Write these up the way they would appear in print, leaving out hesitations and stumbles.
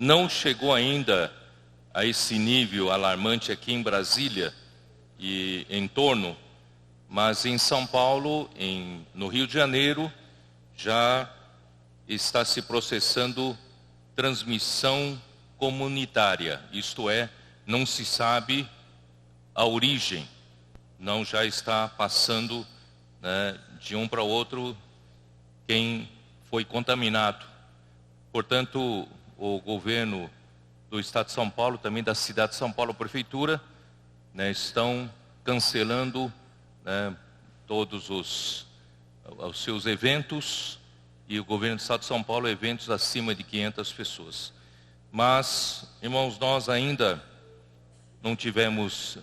não chegou ainda a esse nível alarmante aqui em Brasília e em torno, mas em São Paulo, no Rio de Janeiro, já está se processando transmissão comunitária, isto é, não se sabe a origem, não já está passando, né, de um para o outro quem foi contaminado. Portanto, o governo do Estado de São Paulo, também da cidade de São Paulo, a prefeitura, né, estão cancelando, né, todos os seus eventos, e o governo do Estado de São Paulo, eventos acima de 500 pessoas. Mas, irmãos, nós ainda não tivemos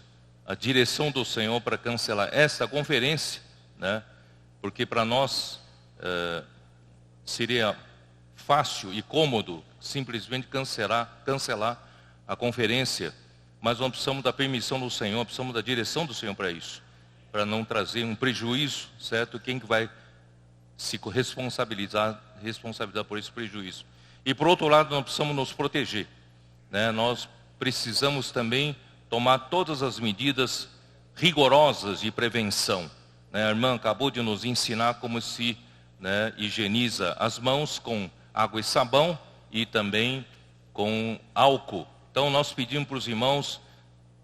a direção do Senhor para cancelar esta conferência, né? Porque para nós seria fácil e cômodo simplesmente cancelar a conferência, mas nós precisamos da permissão do Senhor, precisamos da direção do Senhor para isso, para não trazer um prejuízo, certo? Quem que vai se responsabilizar por esse prejuízo? E por outro lado, nós precisamos nos proteger, né? Nós precisamos também tomar todas as medidas rigorosas de prevenção, né? A irmã acabou de nos ensinar como se, né, higieniza as mãos com água e sabão e também com álcool. Então nós pedimos para os irmãos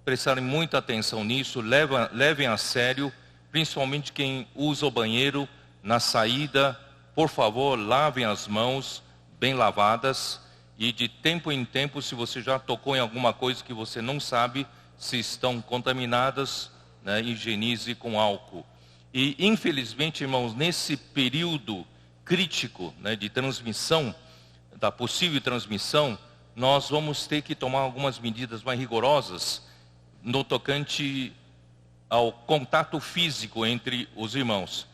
prestarem muita atenção nisso, levem a sério, principalmente quem usa o banheiro na saída, por favor, lavem as mãos bem lavadas, e de tempo em tempo, se você já tocou em alguma coisa que você não sabe se estão contaminadas, né, higienize com álcool. E infelizmente, irmãos, nesse período crítico, né, de transmissão, da possível transmissão, nós vamos ter que tomar algumas medidas mais rigorosas no tocante ao contato físico entre os irmãos.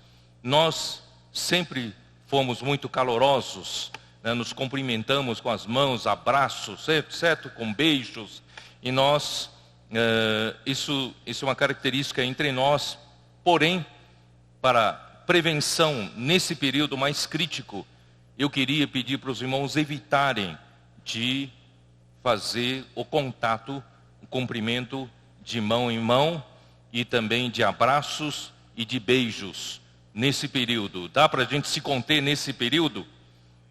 Nós sempre fomos muito calorosos, né, nos cumprimentamos com as mãos, abraços, certo? Com beijos, e nós, isso é uma característica entre nós, porém, para prevenção nesse período mais crítico, eu queria pedir para os irmãos evitarem de fazer o contato, o cumprimento de mão em mão, e também de abraços e de beijos nesse período. Dá para a gente se conter nesse período?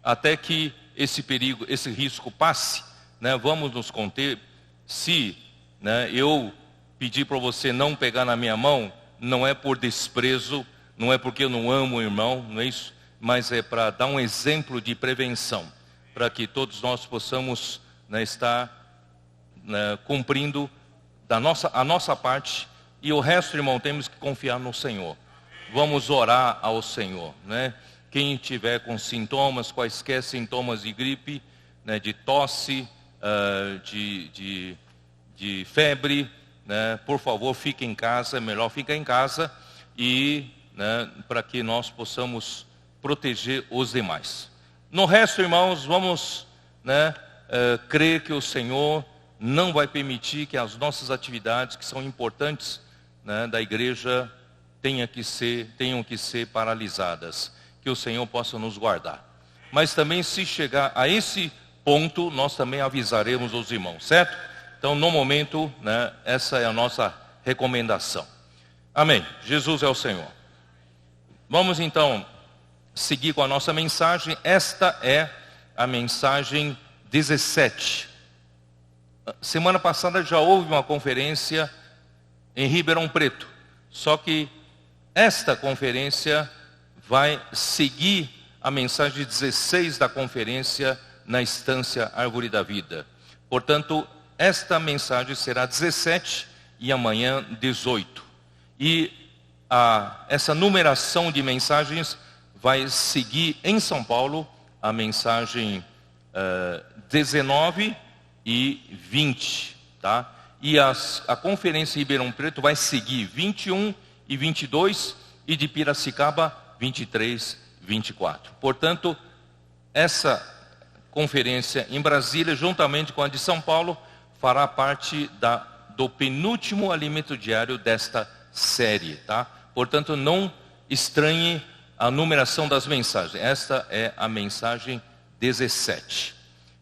Até que esse perigo, esse risco passe, né? Vamos nos conter. Se, né, eu pedir para você não pegar na minha mão, não é por desprezo, não é porque eu não amo o irmão, não é isso, mas é para dar um exemplo de prevenção, para que todos nós possamos, né, estar, né, cumprindo a nossa parte, e o resto, irmão, temos que confiar no Senhor. Vamos orar ao Senhor, né? Quem tiver com sintomas, quaisquer sintomas de gripe, né, de tosse, de febre, né, por favor, fique em casa, é melhor ficar em casa, e, né, para que nós possamos proteger os demais. No resto, irmãos, vamos, né, crer que o Senhor não vai permitir que as nossas atividades, que são importantes, né, da igreja, tenham que ser paralisadas. Que o Senhor possa nos guardar. Mas também, se chegar a esse ponto, nós também avisaremos os irmãos, certo? Então, no momento, né, essa é a nossa recomendação. Amém. Jesus é o Senhor. Vamos então seguir com a nossa mensagem. Esta é a mensagem 17. Semana passada já houve uma conferência em Ribeirão Preto. Só que esta conferência vai seguir a mensagem 16 da conferência na Estância Árvore da Vida. Portanto, esta mensagem será 17 e amanhã 18. E essa numeração de mensagens vai seguir em São Paulo a mensagem 19 e 20, tá? E a conferência em Ribeirão Preto vai seguir 21 e 22, e de Piracicaba 23, 24. Portanto, essa conferência em Brasília, juntamente com a de São Paulo, fará parte do penúltimo alimento diário desta série, tá? Portanto, não estranhe a numeração das mensagens. Esta é a mensagem 17.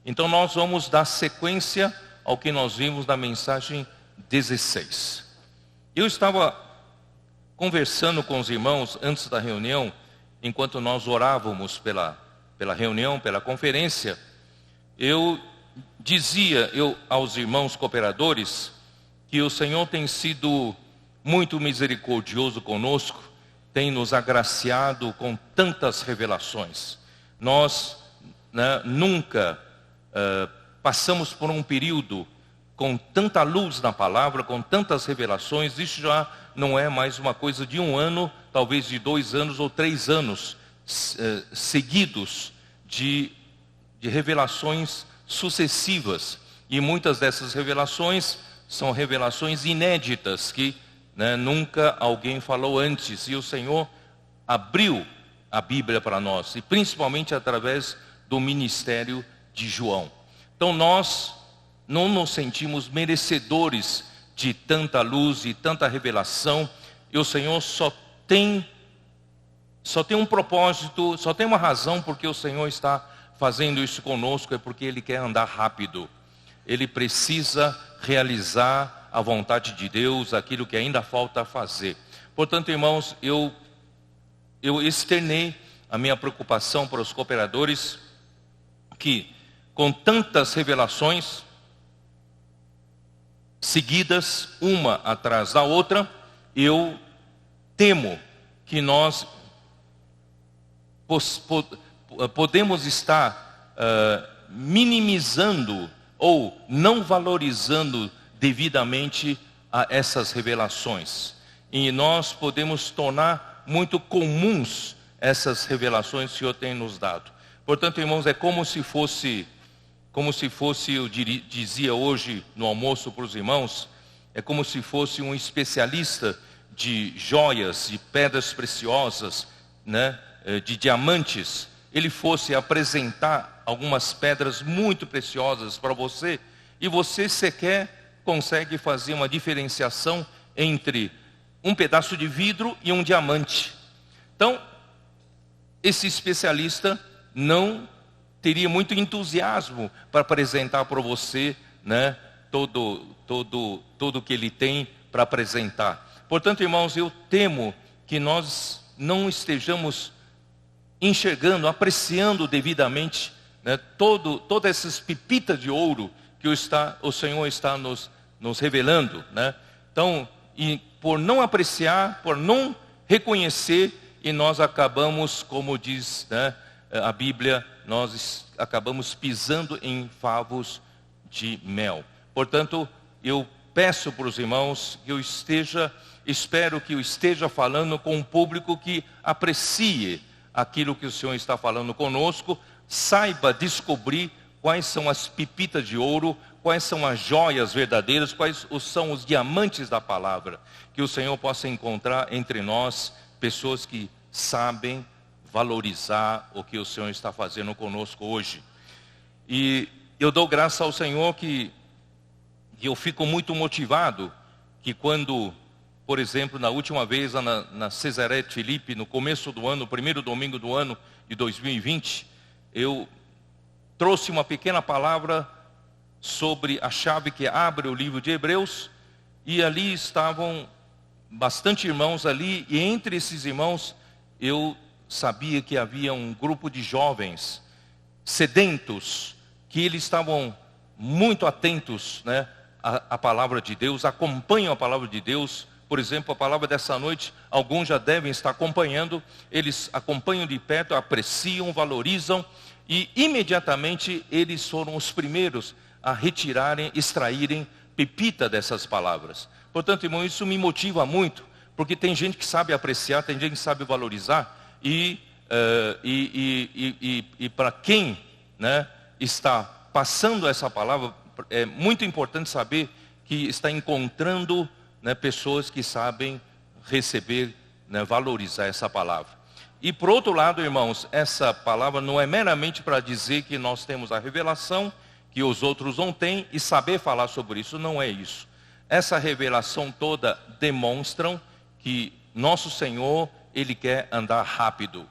Então nós vamos dar sequência ao que nós vimos na mensagem 16. Eu estava conversando com os irmãos antes da reunião, enquanto nós orávamos pela reunião, pela conferência. Eu dizia aos irmãos cooperadores que o Senhor tem sido muito misericordioso conosco, tem nos agraciado com tantas revelações. Nós nunca passamos por um período com tanta luz na palavra, com tantas revelações. Isso já não é mais uma coisa de 1 ano, talvez de 2 anos ou 3 anos seguidos de revelações sucessivas. E muitas dessas revelações são revelações inéditas que nunca alguém falou antes. E o Senhor abriu a Bíblia para nós, e principalmente através do ministério de João. Então nós não nos sentimos merecedores de tanta luz e tanta revelação, e o Senhor só tem um propósito, só tem uma razão porque o Senhor está fazendo isso conosco, é porque Ele quer andar rápido. Ele precisa realizar a vontade de Deus, aquilo que ainda falta fazer. Portanto, irmãos, eu externei a minha preocupação para os cooperadores, que com tantas revelações seguidas, uma atrás da outra, eu temo que nós podemos estar minimizando ou não valorizando devidamente a essas revelações. E nós podemos tornar muito comuns essas revelações que o Senhor tem nos dado. Portanto, irmãos, é como se fosse, eu dizia hoje no almoço para os irmãos, é como se fosse um especialista de joias, de pedras preciosas, de diamantes. Ele fosse apresentar algumas pedras muito preciosas para você, e você sequer consegue fazer uma diferenciação entre um pedaço de vidro e um diamante. Então, esse especialista não teria muito entusiasmo para apresentar para você, todo o que ele tem para apresentar. Portanto, irmãos, eu temo que nós não estejamos enxergando, apreciando devidamente todas essas pepitas de ouro que o Senhor está nos revelando. Então, e por não apreciar, por não reconhecer, e nós acabamos, como diz a Bíblia, nós acabamos pisando em favos de mel. Portanto, eu peço para os irmãos que espero que eu esteja falando com um público que aprecie aquilo que o Senhor está falando conosco, saiba descobrir quais são as pepitas de ouro, quais são as joias verdadeiras, quais são os diamantes da palavra. Que o Senhor possa encontrar entre nós pessoas que sabem valorizar o que o Senhor está fazendo conosco hoje. E eu dou graça ao Senhor que eu fico muito motivado, que quando, por exemplo, na última vez na Cesaré de Filipe, no começo do ano, no primeiro domingo do ano de 2020, eu trouxe uma pequena palavra sobre a chave que abre o livro de Hebreus, e ali estavam bastante irmãos ali, e entre esses irmãos eu sabia que havia um grupo de jovens sedentos, que eles estavam muito atentos à palavra de Deus, acompanham a palavra de Deus. Por exemplo, a palavra dessa noite, alguns já devem estar acompanhando, eles acompanham de perto, apreciam, valorizam, e imediatamente eles foram os primeiros a retirarem, extraírem pepita dessas palavras. Portanto, irmão, isso me motiva muito, porque tem gente que sabe apreciar, tem gente que sabe valorizar, e para quem está passando essa palavra, é muito importante saber que está encontrando pessoas que sabem receber, valorizar essa palavra. E por outro lado, irmãos, essa palavra não é meramente para dizer que nós temos a revelação, que os outros não têm, e saber falar sobre isso, não é isso. Essa revelação toda demonstra que nosso Senhor, Ele quer andar rápido.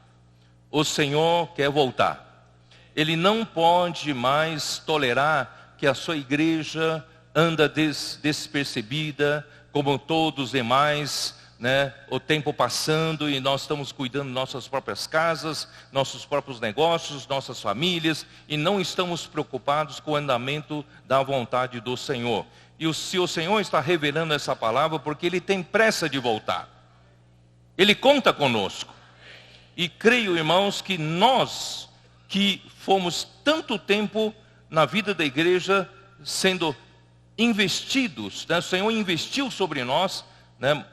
O Senhor quer voltar. ele não pode mais tolerar que a sua igreja anda despercebida, como todos os demais, né? O tempo passando e nós estamos cuidando de nossas próprias casas, nossos próprios negócios, nossas famílias, e não estamos preocupados com o andamento da vontade do Senhor. E se o Senhor está revelando essa palavra, porque Ele tem pressa de voltar. Ele conta conosco. E creio, irmãos, que nós que fomos tanto tempo na vida da igreja sendo investidos, né? O Senhor investiu sobre nós, né?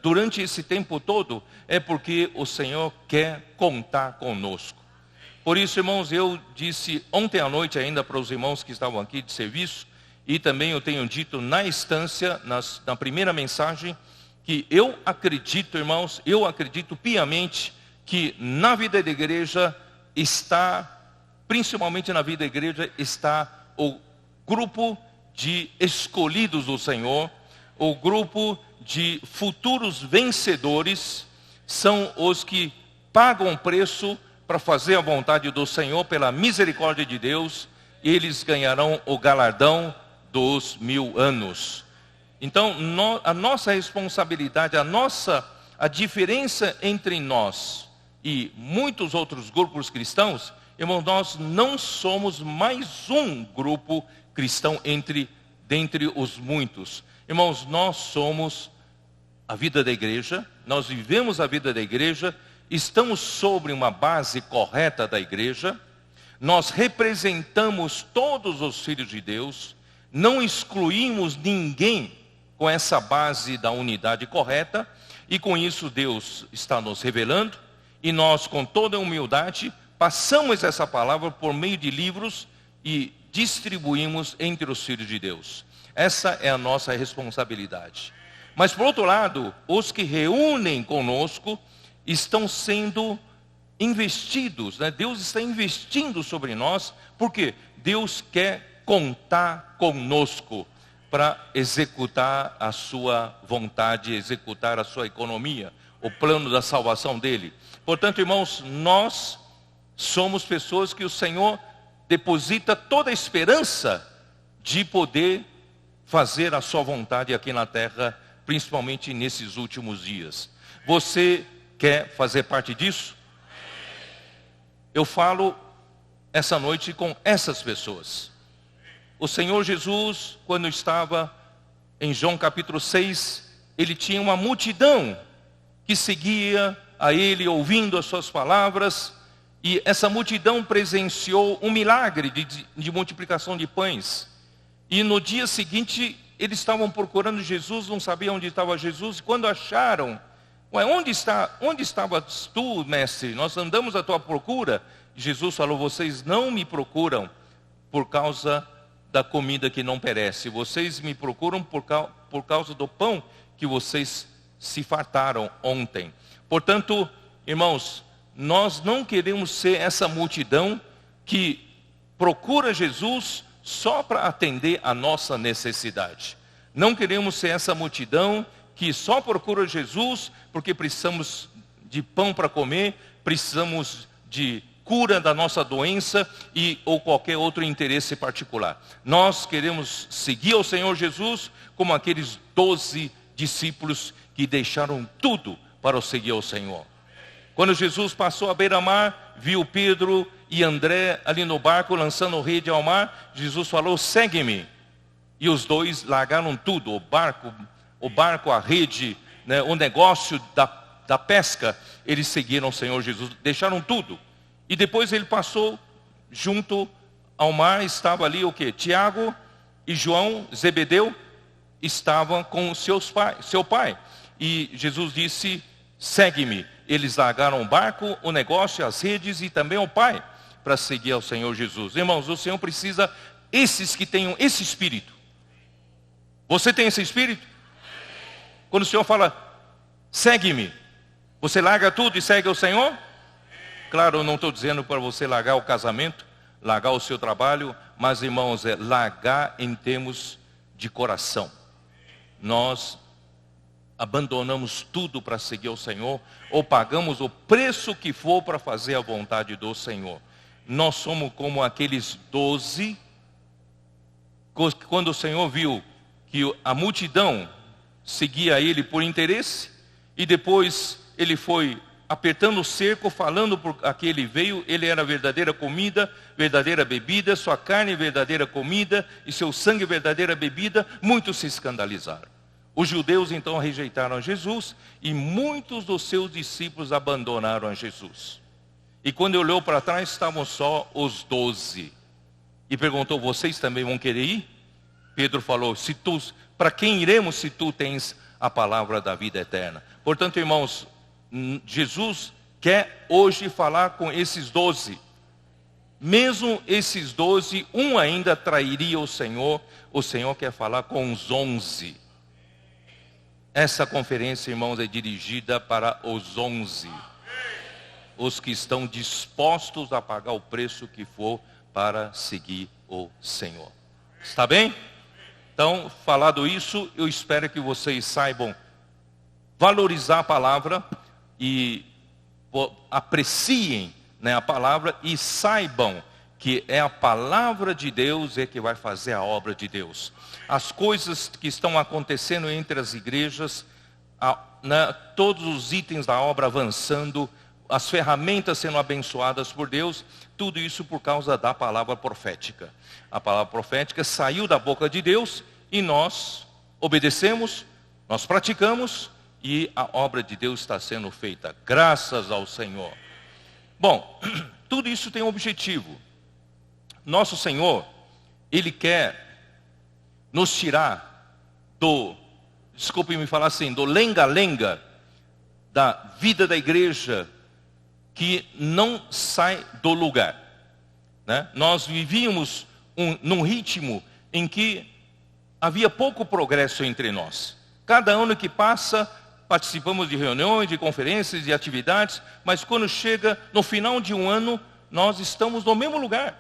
Durante esse tempo todo, é porque o Senhor quer contar conosco. Por isso, irmãos, eu disse ontem à noite ainda para os irmãos que estavam aqui de serviço, e também eu tenho dito na instância, na primeira mensagem, que eu acredito, irmãos, eu acredito piamente que na vida da igreja está, principalmente na vida da igreja, está o grupo de escolhidos do Senhor, o grupo de futuros vencedores, são os que pagam preço para fazer a vontade do Senhor pela misericórdia de Deus, e eles ganharão o galardão dos 1000 anos. Então, a nossa responsabilidade, a diferença entre nós e muitos outros grupos cristãos, irmãos, nós não somos mais um grupo cristão dentre os muitos. Irmãos, nós somos a vida da igreja, nós vivemos a vida da igreja, estamos sobre uma base correta da igreja, nós representamos todos os filhos de Deus, não excluímos ninguém com essa base da unidade correta, e com isso Deus está nos revelando, e nós com toda a humildade passamos essa palavra por meio de livros e distribuímos entre os filhos de Deus. Essa é a nossa responsabilidade. Mas por outro lado, os que reúnem conosco estão sendo investidos, né? Deus está investindo sobre nós, porque Deus quer contar conosco para executar a sua vontade, executar a sua economia, o plano da salvação dele. Portanto, irmãos, nós somos pessoas que o Senhor deposita toda a esperança de poder fazer a sua vontade aqui na terra, principalmente nesses últimos dias. Você quer fazer parte disso? Eu falo essa noite com essas pessoas. O Senhor Jesus, quando estava em João capítulo 6, ele tinha uma multidão que seguia a ele, ouvindo as suas palavras, e essa multidão presenciou um milagre de multiplicação de pães. E no dia seguinte, eles estavam procurando Jesus, não sabiam onde estava Jesus, e quando acharam, onde estavas tu, mestre? Nós andamos à tua procura. Jesus falou, vocês não me procuram por causa da comida que não perece, vocês me procuram por causa do pão que vocês se fartaram ontem. Portanto, irmãos, nós não queremos ser essa multidão que procura Jesus só para atender a nossa necessidade. Não queremos ser essa multidão que só procura Jesus porque precisamos de pão para comer, precisamos de cura da nossa doença ou qualquer outro interesse particular. Nós queremos seguir ao Senhor Jesus como aqueles 12 discípulos que deixaram tudo para o seguir ao Senhor. Quando Jesus passou à beira-mar, viu Pedro e André ali no barco lançando rede ao mar, Jesus falou, segue-me. E os dois largaram tudo, o barco, a rede, né, o negócio da pesca, eles seguiram o Senhor Jesus, deixaram tudo. E depois ele passou junto ao mar, estava ali o quê? Tiago e João, Zebedeu, estavam com seu pai. E Jesus disse, segue-me. Eles largaram o barco, o negócio, as redes e também o pai, para seguir ao Senhor Jesus. Irmãos, o Senhor precisa esses que tenham esse espírito. Você tem esse espírito? Quando o Senhor fala, segue-me, você larga tudo e segue ao Senhor? Claro, eu não estou dizendo para você largar o casamento, largar o seu trabalho, mas irmãos, é largar em termos de coração. Nós abandonamos tudo para seguir ao Senhor, ou pagamos o preço que for para fazer a vontade do Senhor. nós somos como aqueles 12, quando o Senhor viu que a multidão seguia ele por interesse, e depois ele foi apertando o cerco, falando por aquele veio, ele era verdadeira comida, verdadeira bebida, sua carne verdadeira comida, e seu sangue verdadeira bebida, muitos se escandalizaram. Os judeus então rejeitaram a Jesus, e muitos dos seus discípulos abandonaram a Jesus. E quando ele olhou para trás, estavam só os 12. E perguntou, vocês também vão querer ir? Pedro falou, para quem iremos se tu tens a palavra da vida eterna? Portanto, irmãos, Jesus quer hoje falar com esses 12. Mesmo esses 12, um ainda trairia o Senhor quer falar com os 11. Essa conferência, irmãos, é dirigida para os 11. Os que estão dispostos a pagar o preço que for para seguir o Senhor. Está bem? Então, falado isso, eu espero que vocês saibam valorizar a palavra e apreciem, né, a palavra e saibam que é a palavra de Deus que vai fazer a obra de Deus. As coisas que estão acontecendo entre as igrejas, todos os itens da obra avançando, as ferramentas sendo abençoadas por Deus, tudo isso por causa da palavra profética. A palavra profética saiu da boca de Deus e nós obedecemos, nós praticamos, e a obra de Deus está sendo feita, graças ao Senhor. Bom, tudo isso tem um objetivo. Nosso Senhor, Ele quer nos tirar desculpe-me falar assim, do lenga-lenga da vida da igreja, que não sai do lugar, né? Nós vivíamos num ritmo em que havia pouco progresso entre nós. Cada ano que passa, participamos de reuniões, de conferências, de atividades, mas quando chega no final de um ano, nós estamos no mesmo lugar.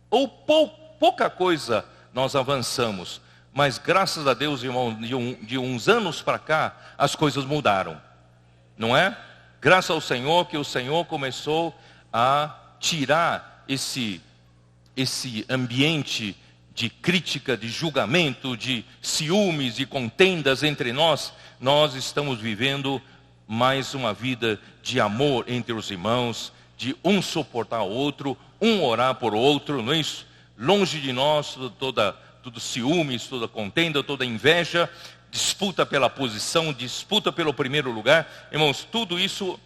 Ou pouca coisa nós avançamos. Mas graças a Deus, irmão, de uns anos para cá, as coisas mudaram. Não é? Graças ao Senhor, que o Senhor começou a tirar esse ambiente de crítica, de julgamento, de ciúmes, de contendas entre nós. Nós estamos vivendo mais uma vida de amor entre os irmãos, de um suportar o outro, um orar por outro, não é isso? Longe de nós todo ciúmes, toda contenda, toda inveja, disputa pela posição, disputa pelo primeiro lugar. Irmãos, tudo isso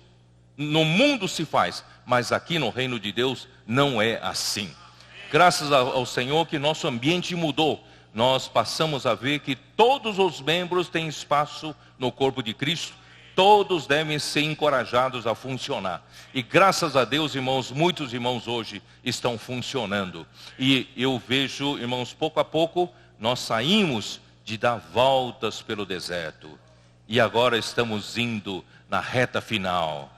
no mundo se faz, mas aqui no reino de Deus não é assim. Graças ao Senhor que nosso ambiente mudou. Nós passamos a ver que todos os membros têm espaço no corpo de Cristo. Todos devem ser encorajados a funcionar. E graças a Deus, irmãos, muitos irmãos hoje estão funcionando. E eu vejo, irmãos, pouco a pouco, nós saímos de dar voltas pelo deserto. E agora estamos indo na reta final.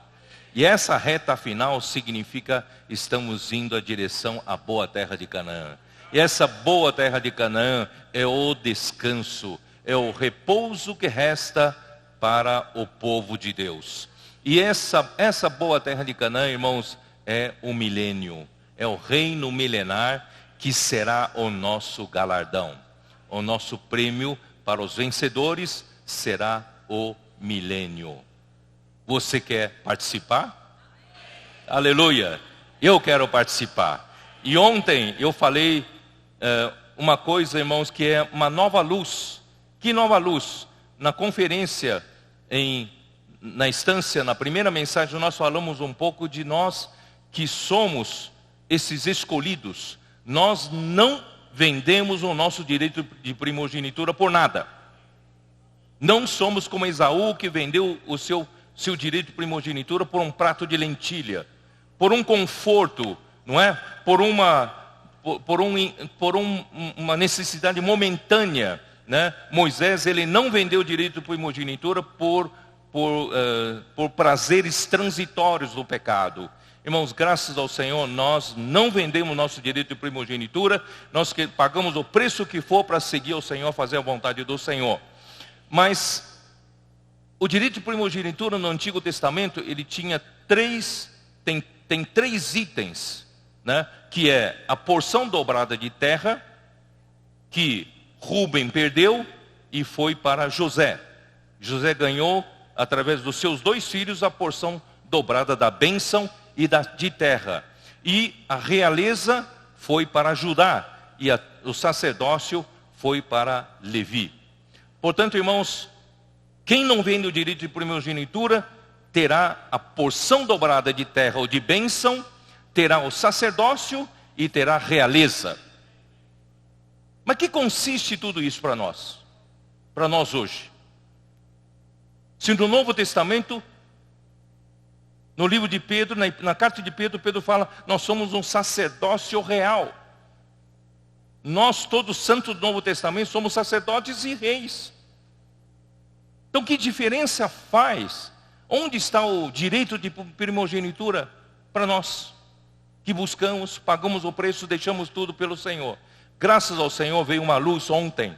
E essa reta final significa, estamos indo à direção à boa terra de Canaã. E essa boa terra de Canaã é o descanso, é o repouso que resta para o povo de Deus. E essa boa terra de Canaã, irmãos, é o milênio, é o reino milenar que será o nosso galardão. O nosso prêmio para os vencedores será o milênio. Você quer participar? Aleluia! Eu quero participar. E ontem eu falei uma coisa, irmãos, que é uma nova luz. Que nova luz? Na conferência, na instância, na primeira mensagem, nós falamos um pouco de nós que somos esses escolhidos. Nós não vendemos o nosso direito de primogenitura por nada. Não somos como Esaú, que vendeu o seu direito de primogenitura por um prato de lentilha, por um conforto, não é? Por uma necessidade momentânea, né? Moisés, ele não vendeu o direito de primogenitura por prazeres transitórios do pecado. Irmãos, graças ao Senhor, nós não vendemos nosso direito de primogenitura, nós pagamos o preço que for para seguir o Senhor, fazer a vontade do Senhor. Mas o direito de primogenitura no Antigo Testamento, ele tinha tem três itens, né, que é a porção dobrada de terra que Rúben perdeu e foi para José. José ganhou, através dos seus 2 filhos, a porção dobrada da bênção e de terra. E a realeza foi para Judá e o sacerdócio foi para Levi. Portanto, irmãos, quem não vende o direito de primogenitura terá a porção dobrada de terra ou de bênção, terá o sacerdócio e terá a realeza. Mas que consiste tudo isso para nós? Para nós hoje? Se no Novo Testamento, no livro de Pedro, na carta de Pedro, Pedro fala, nós somos um sacerdócio real. Nós, todos santos do Novo Testamento, somos sacerdotes e reis. Então, que diferença faz? Onde está o direito de primogenitura para nós? Que buscamos, pagamos o preço, deixamos tudo pelo Senhor. Graças ao Senhor veio uma luz ontem.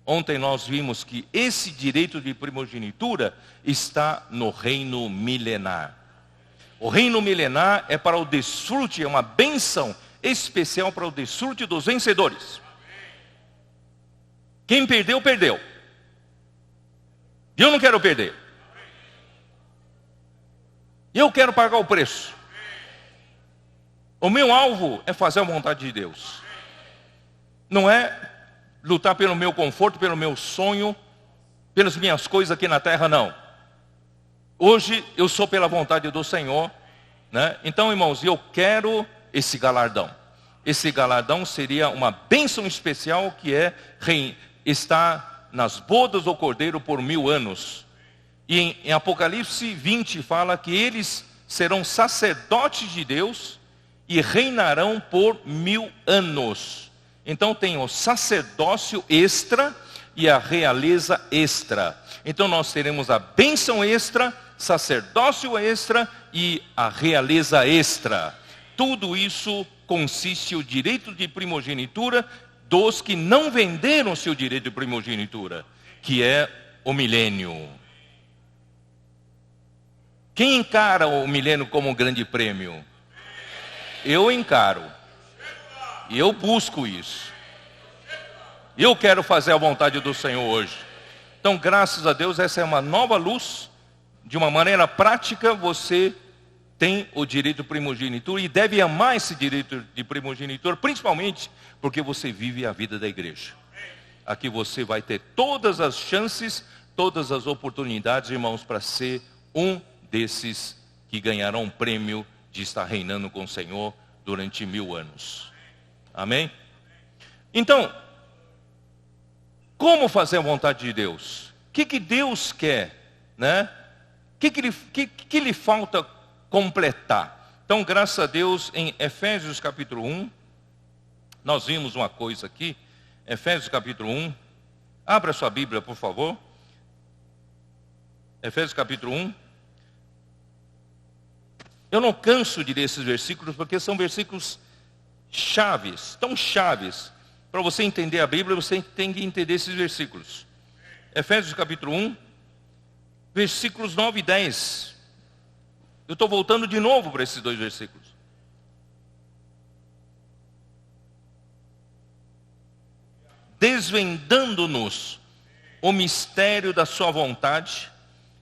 Ontem nós vimos que esse direito de primogenitura está no reino milenar. O reino milenar é para o desfrute, é uma bênção especial para o desfrute dos vencedores. Quem perdeu, perdeu. Eu não quero perder. Eu quero pagar o preço. O meu alvo é fazer a vontade de Deus. Não é lutar pelo meu conforto, pelo meu sonho, pelas minhas coisas aqui na terra, não. Hoje eu sou pela vontade do Senhor, né? Então, irmãos, eu quero esse galardão. Esse galardão seria uma bênção especial que é estar nas bodas do Cordeiro por 1000 anos. E em Apocalipse 20 fala que eles serão sacerdotes de Deus e reinarão por 1000 anos. Então tem o sacerdócio extra e a realeza extra. Então nós teremos a bênção extra, sacerdócio extra e a realeza extra. Tudo isso consiste o direito de primogenitura dos que não venderam seu direito de primogenitura, que é o milênio. Quem encara o milênio como um grande prêmio? Eu encaro. E eu busco isso. Eu quero fazer a vontade do Senhor hoje. Então, graças a Deus, essa é uma nova luz. De uma maneira prática, você tem o direito de primogenitura e deve amar esse direito de primogenitura, principalmente porque você vive a vida da igreja. Aqui você vai ter todas as chances, todas as oportunidades, irmãos, para ser um desses que ganharão um prêmio de estar reinando com o Senhor durante 1000 anos. Amém? Então, como fazer a vontade de Deus? O que Deus quer, né? O que lhe falta completar? Então, graças a Deus, em Efésios capítulo 1, nós vimos uma coisa aqui. Efésios capítulo 1, abra sua Bíblia, por favor. Efésios capítulo 1. Eu não canso de ler esses versículos, porque são versículos chaves, tão chaves. Para você entender a Bíblia, você tem que entender esses versículos. Efésios capítulo 1, versículos 9 e 10. Eu estou voltando de novo para esses 2 versículos. Desvendando-nos o mistério da sua vontade,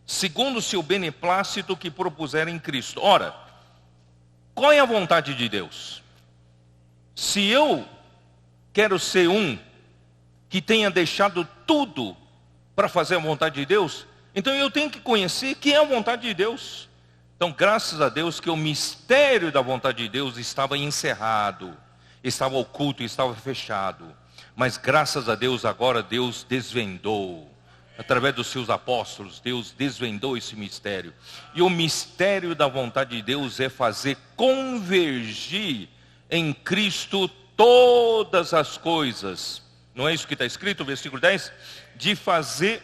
segundo o seu beneplácito que propuseram em Cristo. Ora, qual é a vontade de Deus? Se eu quero ser um que tenha deixado tudo para fazer a vontade de Deus, então eu tenho que conhecer que é a vontade de Deus. Então, graças a Deus que o mistério da vontade de Deus estava encerrado, estava oculto, estava fechado. Mas graças a Deus agora Deus desvendou. Através dos seus apóstolos, Deus desvendou esse mistério. E o mistério da vontade de Deus é fazer convergir em Cristo todas as coisas. Não é isso que está escrito no versículo 10? De fazer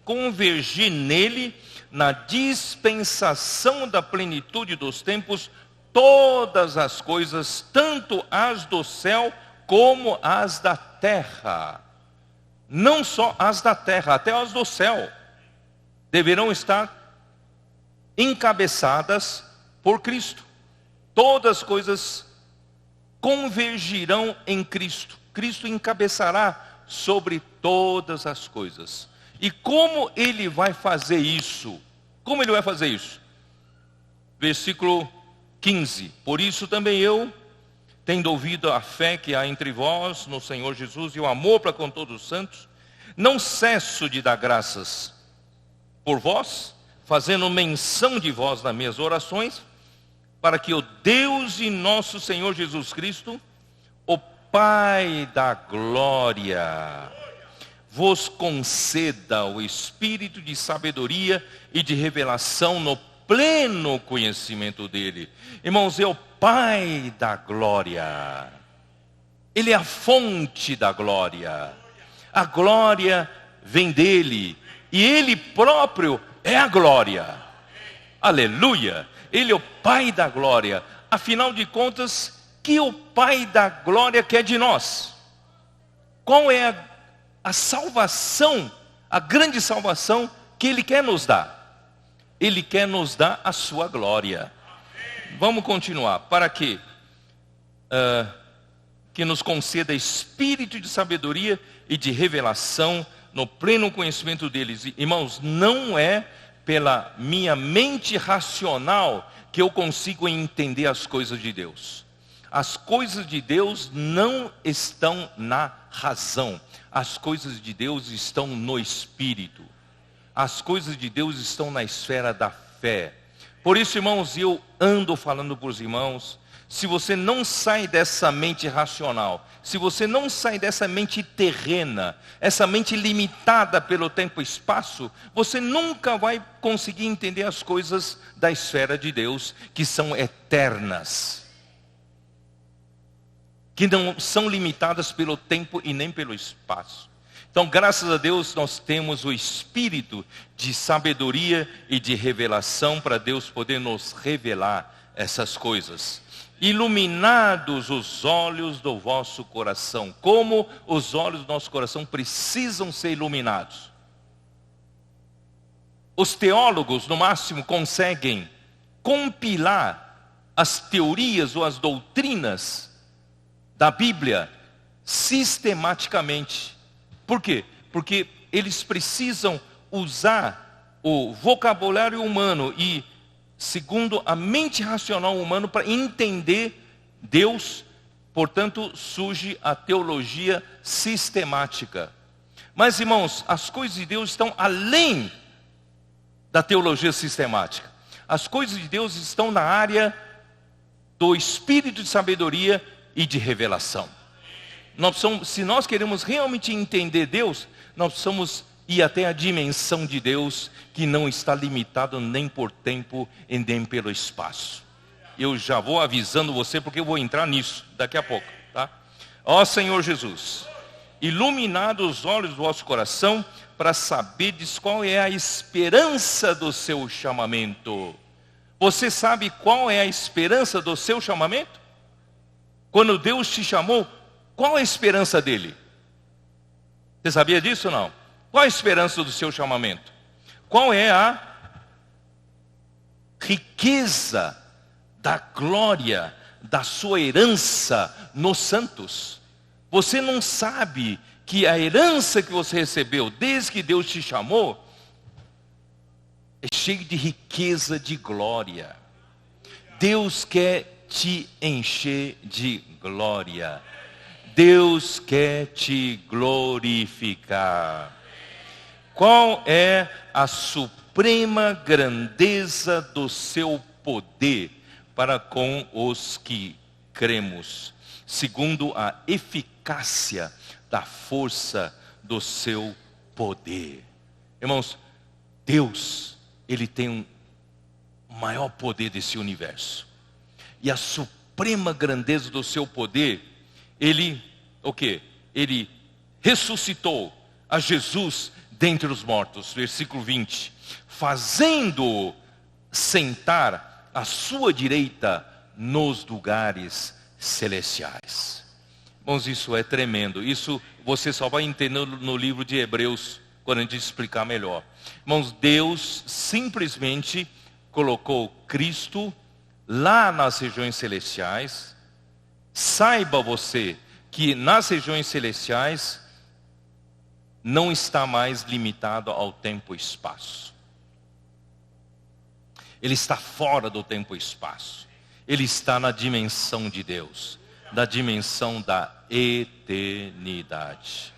convergir nele, na dispensação da plenitude dos tempos, todas as coisas, tanto as do céu como as da terra. Não só as da terra, até as do céu deverão estar encabeçadas por Cristo. Todas as coisas convergirão em Cristo. Cristo encabeçará sobre todas as coisas. E como ele vai fazer isso? Como ele vai fazer isso? Versículo 15. Por isso também eu, tendo ouvido a fé que há entre vós no Senhor Jesus e o amor para com todos os santos, não cesso de dar graças por vós, fazendo menção de vós nas minhas orações, para que o Deus e nosso Senhor Jesus Cristo, o Pai da glória, vos conceda o espírito de sabedoria e de revelação no pleno conhecimento dele. Irmãos, é o Pai da glória. Ele é a fonte da glória. A glória vem dele. E ele próprio é a glória. Aleluia. Ele é o Pai da glória. Afinal de contas, que o Pai da glória quer de nós? Qual é a salvação, a grande salvação que ele quer nos dar? Ele quer nos dar a sua glória. Vamos continuar. Para quê? Que nos conceda espírito de sabedoria e de revelação no pleno conhecimento deles. Irmãos, não é pela minha mente racional que eu consigo entender as coisas de Deus. As coisas de Deus não estão na razão. As coisas de Deus estão no Espírito. As coisas de Deus estão na esfera da fé. Por isso, irmãos, eu ando falando para os irmãos, se você não sai dessa mente racional, se você não sai dessa mente terrena, essa mente limitada pelo tempo e espaço, você nunca vai conseguir entender as coisas da esfera de Deus, que são eternas, que não são limitadas pelo tempo e nem pelo espaço. Então, graças a Deus, nós temos o espírito de sabedoria e de revelação para Deus poder nos revelar essas coisas. Iluminados os olhos do vosso coração. Como os olhos do nosso coração precisam ser iluminados. Os teólogos, no máximo, conseguem compilar as teorias ou as doutrinas da Bíblia sistematicamente. Por quê? Porque eles precisam usar o vocabulário humano e, segundo a mente racional humana, para entender Deus. Portanto, surge a teologia sistemática. Mas, irmãos, as coisas de Deus estão além da teologia sistemática. As coisas de Deus estão na área do espírito de sabedoria e de revelação. Se nós queremos realmente entender Deus, nós precisamos ir até a dimensão de Deus, que não está limitado nem por tempo e nem pelo espaço. Eu já vou avisando você, porque eu vou entrar nisso daqui a pouco, tá? Ó Senhor Jesus, iluminado os olhos do vosso coração, para saberdes qual é a esperança do seu chamamento. Você sabe qual é a esperança do seu chamamento? Quando Deus te chamou, qual a esperança dele? Você sabia disso ou não? Qual a esperança do seu chamamento? Qual é a riqueza da glória da sua herança nos santos? Você não sabe que a herança que você recebeu desde que Deus te chamou é cheia de riqueza de glória. Deus quer te encher de glória. Deus quer te glorificar. Qual é a suprema grandeza do seu poder para com os que cremos, segundo a eficácia da força do seu poder? Irmãos, Deus, Ele tem o maior poder desse universo. E a suprema grandeza do seu poder, Ele, o quê? Ele ressuscitou a Jesus dentre os mortos, versículo 20, fazendo-o sentar à sua direita nos lugares celestiais. Irmãos, isso é tremendo. Isso você só vai entender no livro de Hebreus, quando a gente explicar melhor. Irmãos, Deus simplesmente colocou Cristo lá nas regiões celestiais, Saiba você que nas regiões celestiais não está mais limitado ao tempo e espaço. Ele está fora do tempo e espaço. Ele está na dimensão de Deus, na dimensão da eternidade.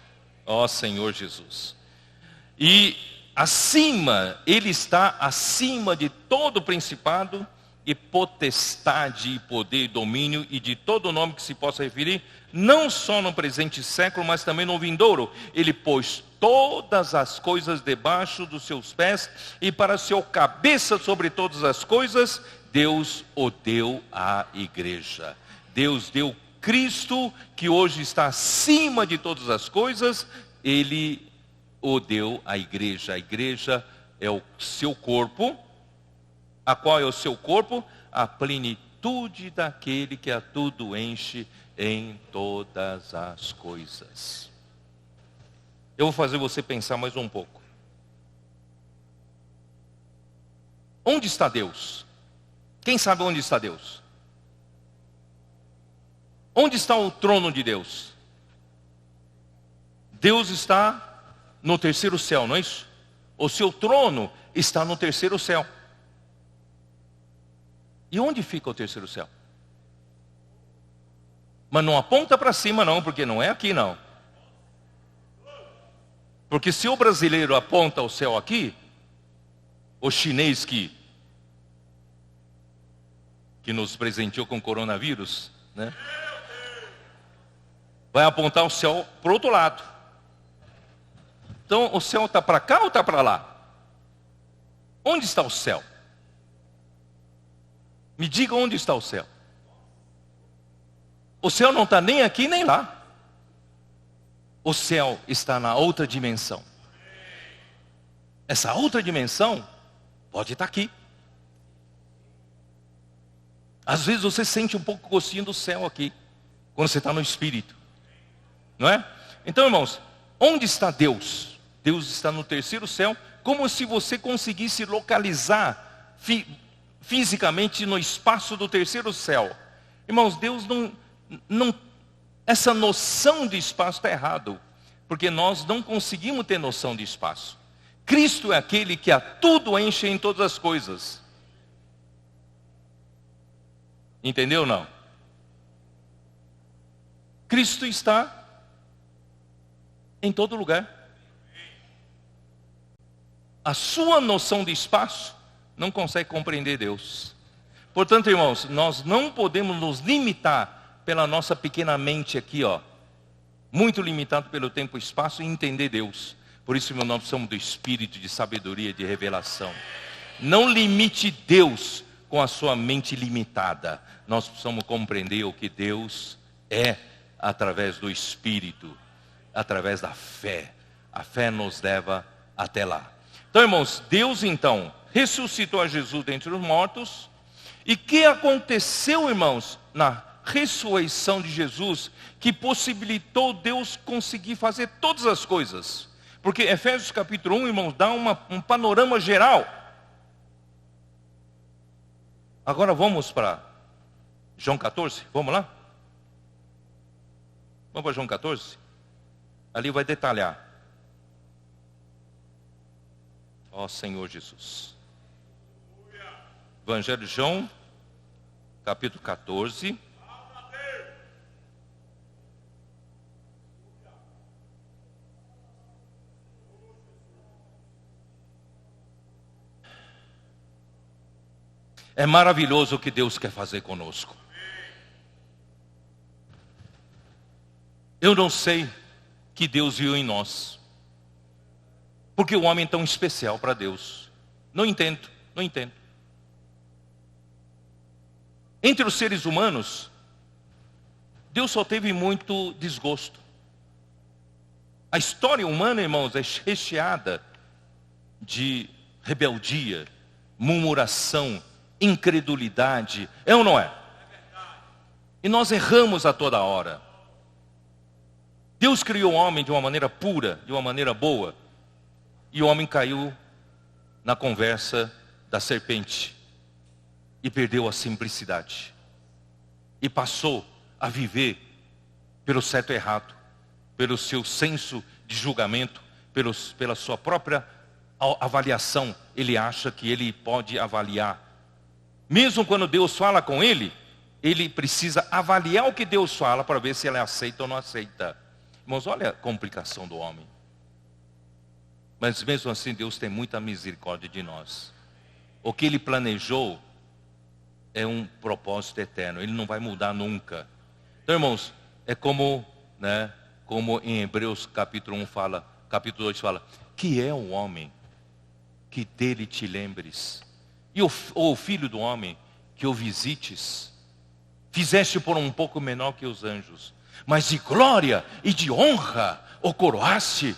Ó Senhor Jesus. E acima, Ele está acima de todo principado e potestade, e poder, e domínio, e de todo nome que se possa referir, não só no presente século, mas também no vindouro. Ele pôs todas as coisas debaixo dos seus pés, e para ser o cabeça sobre todas as coisas, Deus o deu à igreja. Deus deu Cristo, que hoje está acima de todas as coisas, Ele o deu à igreja. A igreja é o seu corpo. A qual é o seu corpo? A plenitude daquele que a tudo enche em todas as coisas. Eu vou fazer você pensar mais um pouco. Onde está Deus? Quem sabe onde está Deus? Onde está o trono de Deus? Deus está no terceiro céu, não é isso? O seu trono está no terceiro céu. E onde fica o terceiro céu? Mas não aponta para cima não, porque não é aqui não. Porque se o brasileiro aponta o céu aqui, o chinês que nos presenteou com o coronavírus, né? Vai apontar o céu para o outro lado. Então o céu está para cá ou está para lá? Onde está o céu? Me diga onde está o céu. O céu não está nem aqui nem lá. O céu está na outra dimensão. Essa outra dimensão pode estar aqui. Às vezes você sente um pouco o gostinho do céu aqui, quando você está no Espírito. Não é? Então, irmãos, onde está Deus? Deus está no terceiro céu, como se você conseguisse localizar fisicamente no espaço do terceiro céu. Irmãos, Deus não essa noção de espaço está errado, porque nós não conseguimos ter noção de espaço. Cristo é aquele que a tudo enche em todas as coisas. Entendeu ou não? Cristo está em todo lugar. A sua noção de espaço não consegue compreender Deus. Portanto, irmãos, nós não podemos nos limitar pela nossa pequena mente aqui, ó, muito limitado pelo tempo e espaço, e entender Deus. Por isso, nós precisamos do espírito de sabedoria, de revelação. Não limite Deus com a sua mente limitada. Nós precisamos compreender o que Deus é através do Espírito, através da fé. A fé nos leva até lá. Então, irmãos, Deus então ressuscitou a Jesus dentre os mortos. E o que aconteceu, irmãos, na ressurreição de Jesus, que possibilitou Deus conseguir fazer todas as coisas? Porque Efésios capítulo 1, irmãos, dá um panorama geral. Agora vamos para João 14, vamos lá? Vamos para João 14? Ali vai detalhar. Ó Senhor Jesus. Evangelho de João, capítulo 14. É maravilhoso o que Deus quer fazer conosco. Eu não sei que Deus viu em nós. Porque o homem é tão especial para Deus. Não entendo. Entre os seres humanos, Deus só teve muito desgosto. A história humana, irmãos, é recheada de rebeldia, murmuração, incredulidade. É ou não é? E nós erramos a toda hora. Deus criou o homem de uma maneira pura, de uma maneira boa. E o homem caiu na conversa da serpente. E perdeu a simplicidade. E passou a viver pelo certo e errado, pelo seu senso de julgamento, pela sua própria avaliação. Ele acha que ele pode avaliar. Mesmo quando Deus fala com ele, ele precisa avaliar o que Deus fala para ver se ele aceita ou não aceita. Irmãos, olha a complicação do homem. Mas mesmo assim Deus tem muita misericórdia de nós. O que Ele planejou é um propósito eterno. Ele não vai mudar nunca. Então, irmãos, é como em Hebreus capítulo 1 fala, capítulo 2 fala, que é o homem que dele te lembres, e o filho do homem que o visites. Fizeste por um pouco menor que os anjos, mas de glória e de honra o coroaste.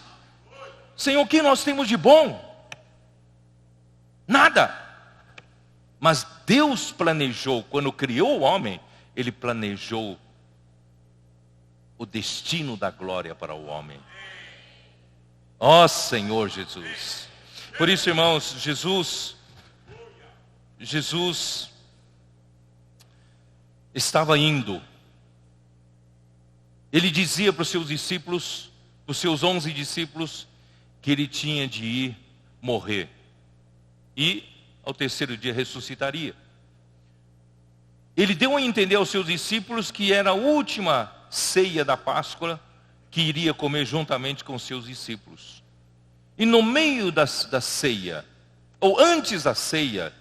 Senhor, o que nós temos de bom? Nada. Mas Deus planejou, quando criou o homem, Ele planejou o destino da glória para o homem. Ó Senhor Jesus. Por isso, irmãos, Jesus estava indo. Ele dizia para os seus discípulos, os seus 11 discípulos, que ele tinha de ir morrer. E ao terceiro dia ressuscitaria. Ele deu a entender aos seus discípulos que era a última ceia da Páscoa que iria comer juntamente com seus discípulos. E no meio da ceia, ou antes da ceia,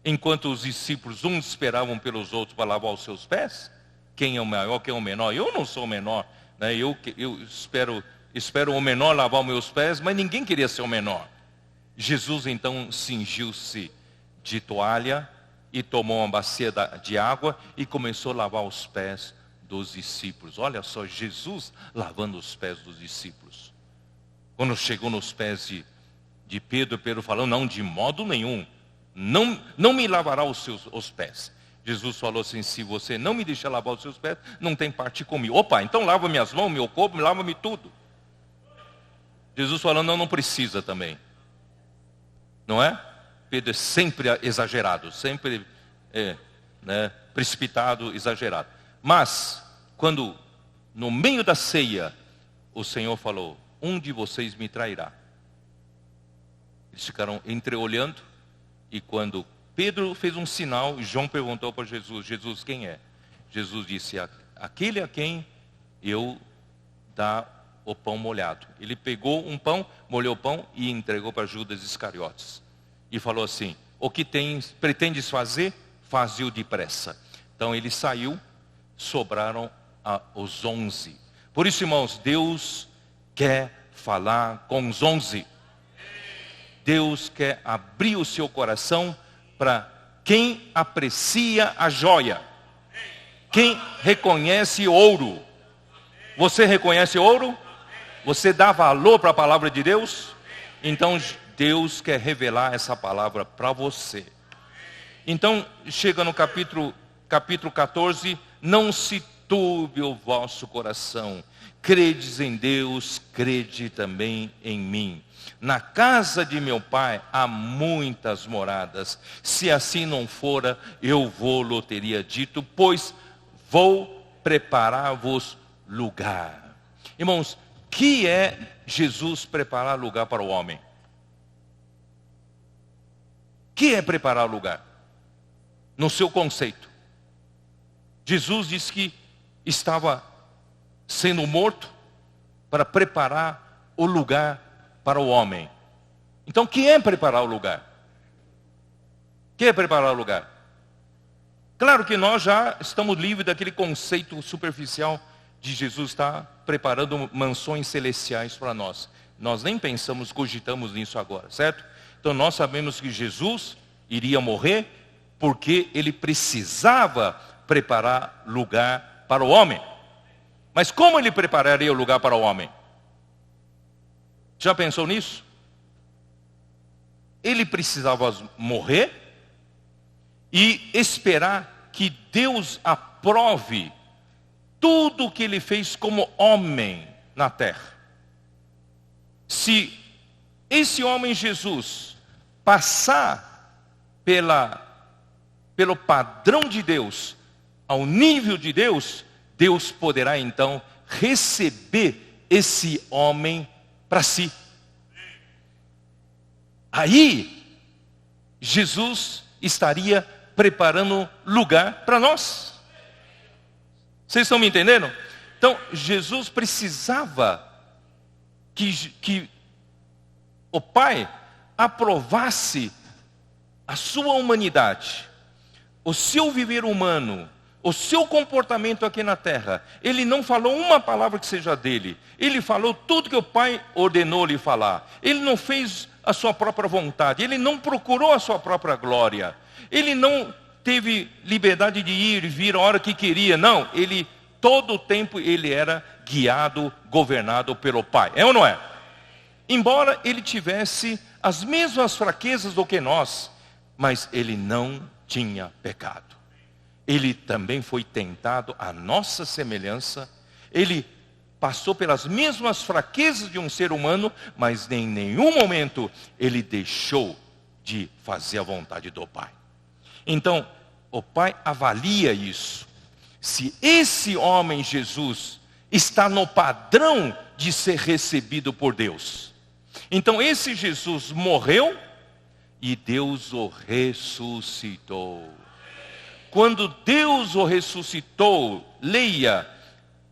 enquanto os discípulos uns esperavam pelos outros para lavar os seus pés, quem é o maior, quem é o menor? Eu não sou o menor, né? Eu espero o menor lavar os meus pés, mas ninguém queria ser o menor. Jesus então cingiu-se de toalha e tomou uma bacia de água e começou a lavar os pés dos discípulos. Olha só, Jesus lavando os pés dos discípulos. Quando chegou nos pés de Pedro, Pedro falou, não, de modo nenhum, não me lavará os pés. Jesus falou assim, se você não me deixar lavar os seus pés, não tem parte comigo. Opa, então lava minhas mãos, meu corpo, lava-me tudo. Jesus falando, não precisa também. Não é? Pedro é sempre exagerado, sempre precipitado, exagerado. Mas, quando no meio da ceia, o Senhor falou, um de vocês me trairá. Eles ficaram entreolhando, e quando Pedro fez um sinal, João perguntou para Jesus, Jesus, quem é? Jesus disse, aquele a quem eu dá o pão molhado. Ele pegou um pão, molhou o pão e entregou para Judas Iscariotes. E falou assim, o que pretendes fazer, faze-o depressa. Então ele saiu, sobraram os 11. Por isso, irmãos, Deus quer falar com os 11. Deus quer abrir o seu coração para quem aprecia a joia. Quem reconhece ouro. Você reconhece ouro? Você dá valor para a palavra de Deus? Então Deus quer revelar essa palavra para você. Então chega no capítulo 14, não se turbe o vosso coração. Credes em Deus, crede também em mim. Na casa de meu pai há muitas moradas. Se assim não fora, eu vou-lo teria dito, pois vou preparar-vos lugar. Irmãos, que é Jesus preparar lugar para o homem? Que é preparar lugar? No seu conceito. Jesus disse que estava sendo morto para preparar o lugar para o homem. Então, o que é preparar o lugar? O que é preparar o lugar? Claro que nós já estamos livres daquele conceito superficial de Jesus estar preparando mansões celestiais para nós. Nós nem pensamos, cogitamos nisso agora, certo? Então nós sabemos que Jesus iria morrer porque ele precisava preparar lugar para o homem. Mas como ele prepararia o lugar para o homem? Já pensou nisso? Ele precisava morrer e esperar que Deus aprove tudo o que ele fez como homem na terra. Se esse homem Jesus passar pelo padrão de Deus, ao nível de Deus, Deus poderá então receber esse homem para si. Aí, Jesus estaria preparando lugar para nós. Vocês estão me entendendo? Então, Jesus precisava que o Pai aprovasse a sua humanidade, o seu viver humano, o seu comportamento aqui na terra. Ele não falou uma palavra que seja dele. Ele falou tudo que o Pai ordenou lhe falar. Ele não fez a sua própria vontade. Ele não procurou a sua própria glória. Ele não teve liberdade de ir e vir a hora que queria. Não, todo o tempo ele era guiado, governado pelo Pai. É ou não é? Embora ele tivesse as mesmas fraquezas do que nós, mas ele não tinha pecado. Ele também foi tentado à nossa semelhança. Ele passou pelas mesmas fraquezas de um ser humano, mas em nenhum momento ele deixou de fazer a vontade do Pai. Então, o Pai avalia isso. Se esse homem Jesus está no padrão de ser recebido por Deus, então esse Jesus morreu e Deus o ressuscitou. Quando Deus o ressuscitou, leia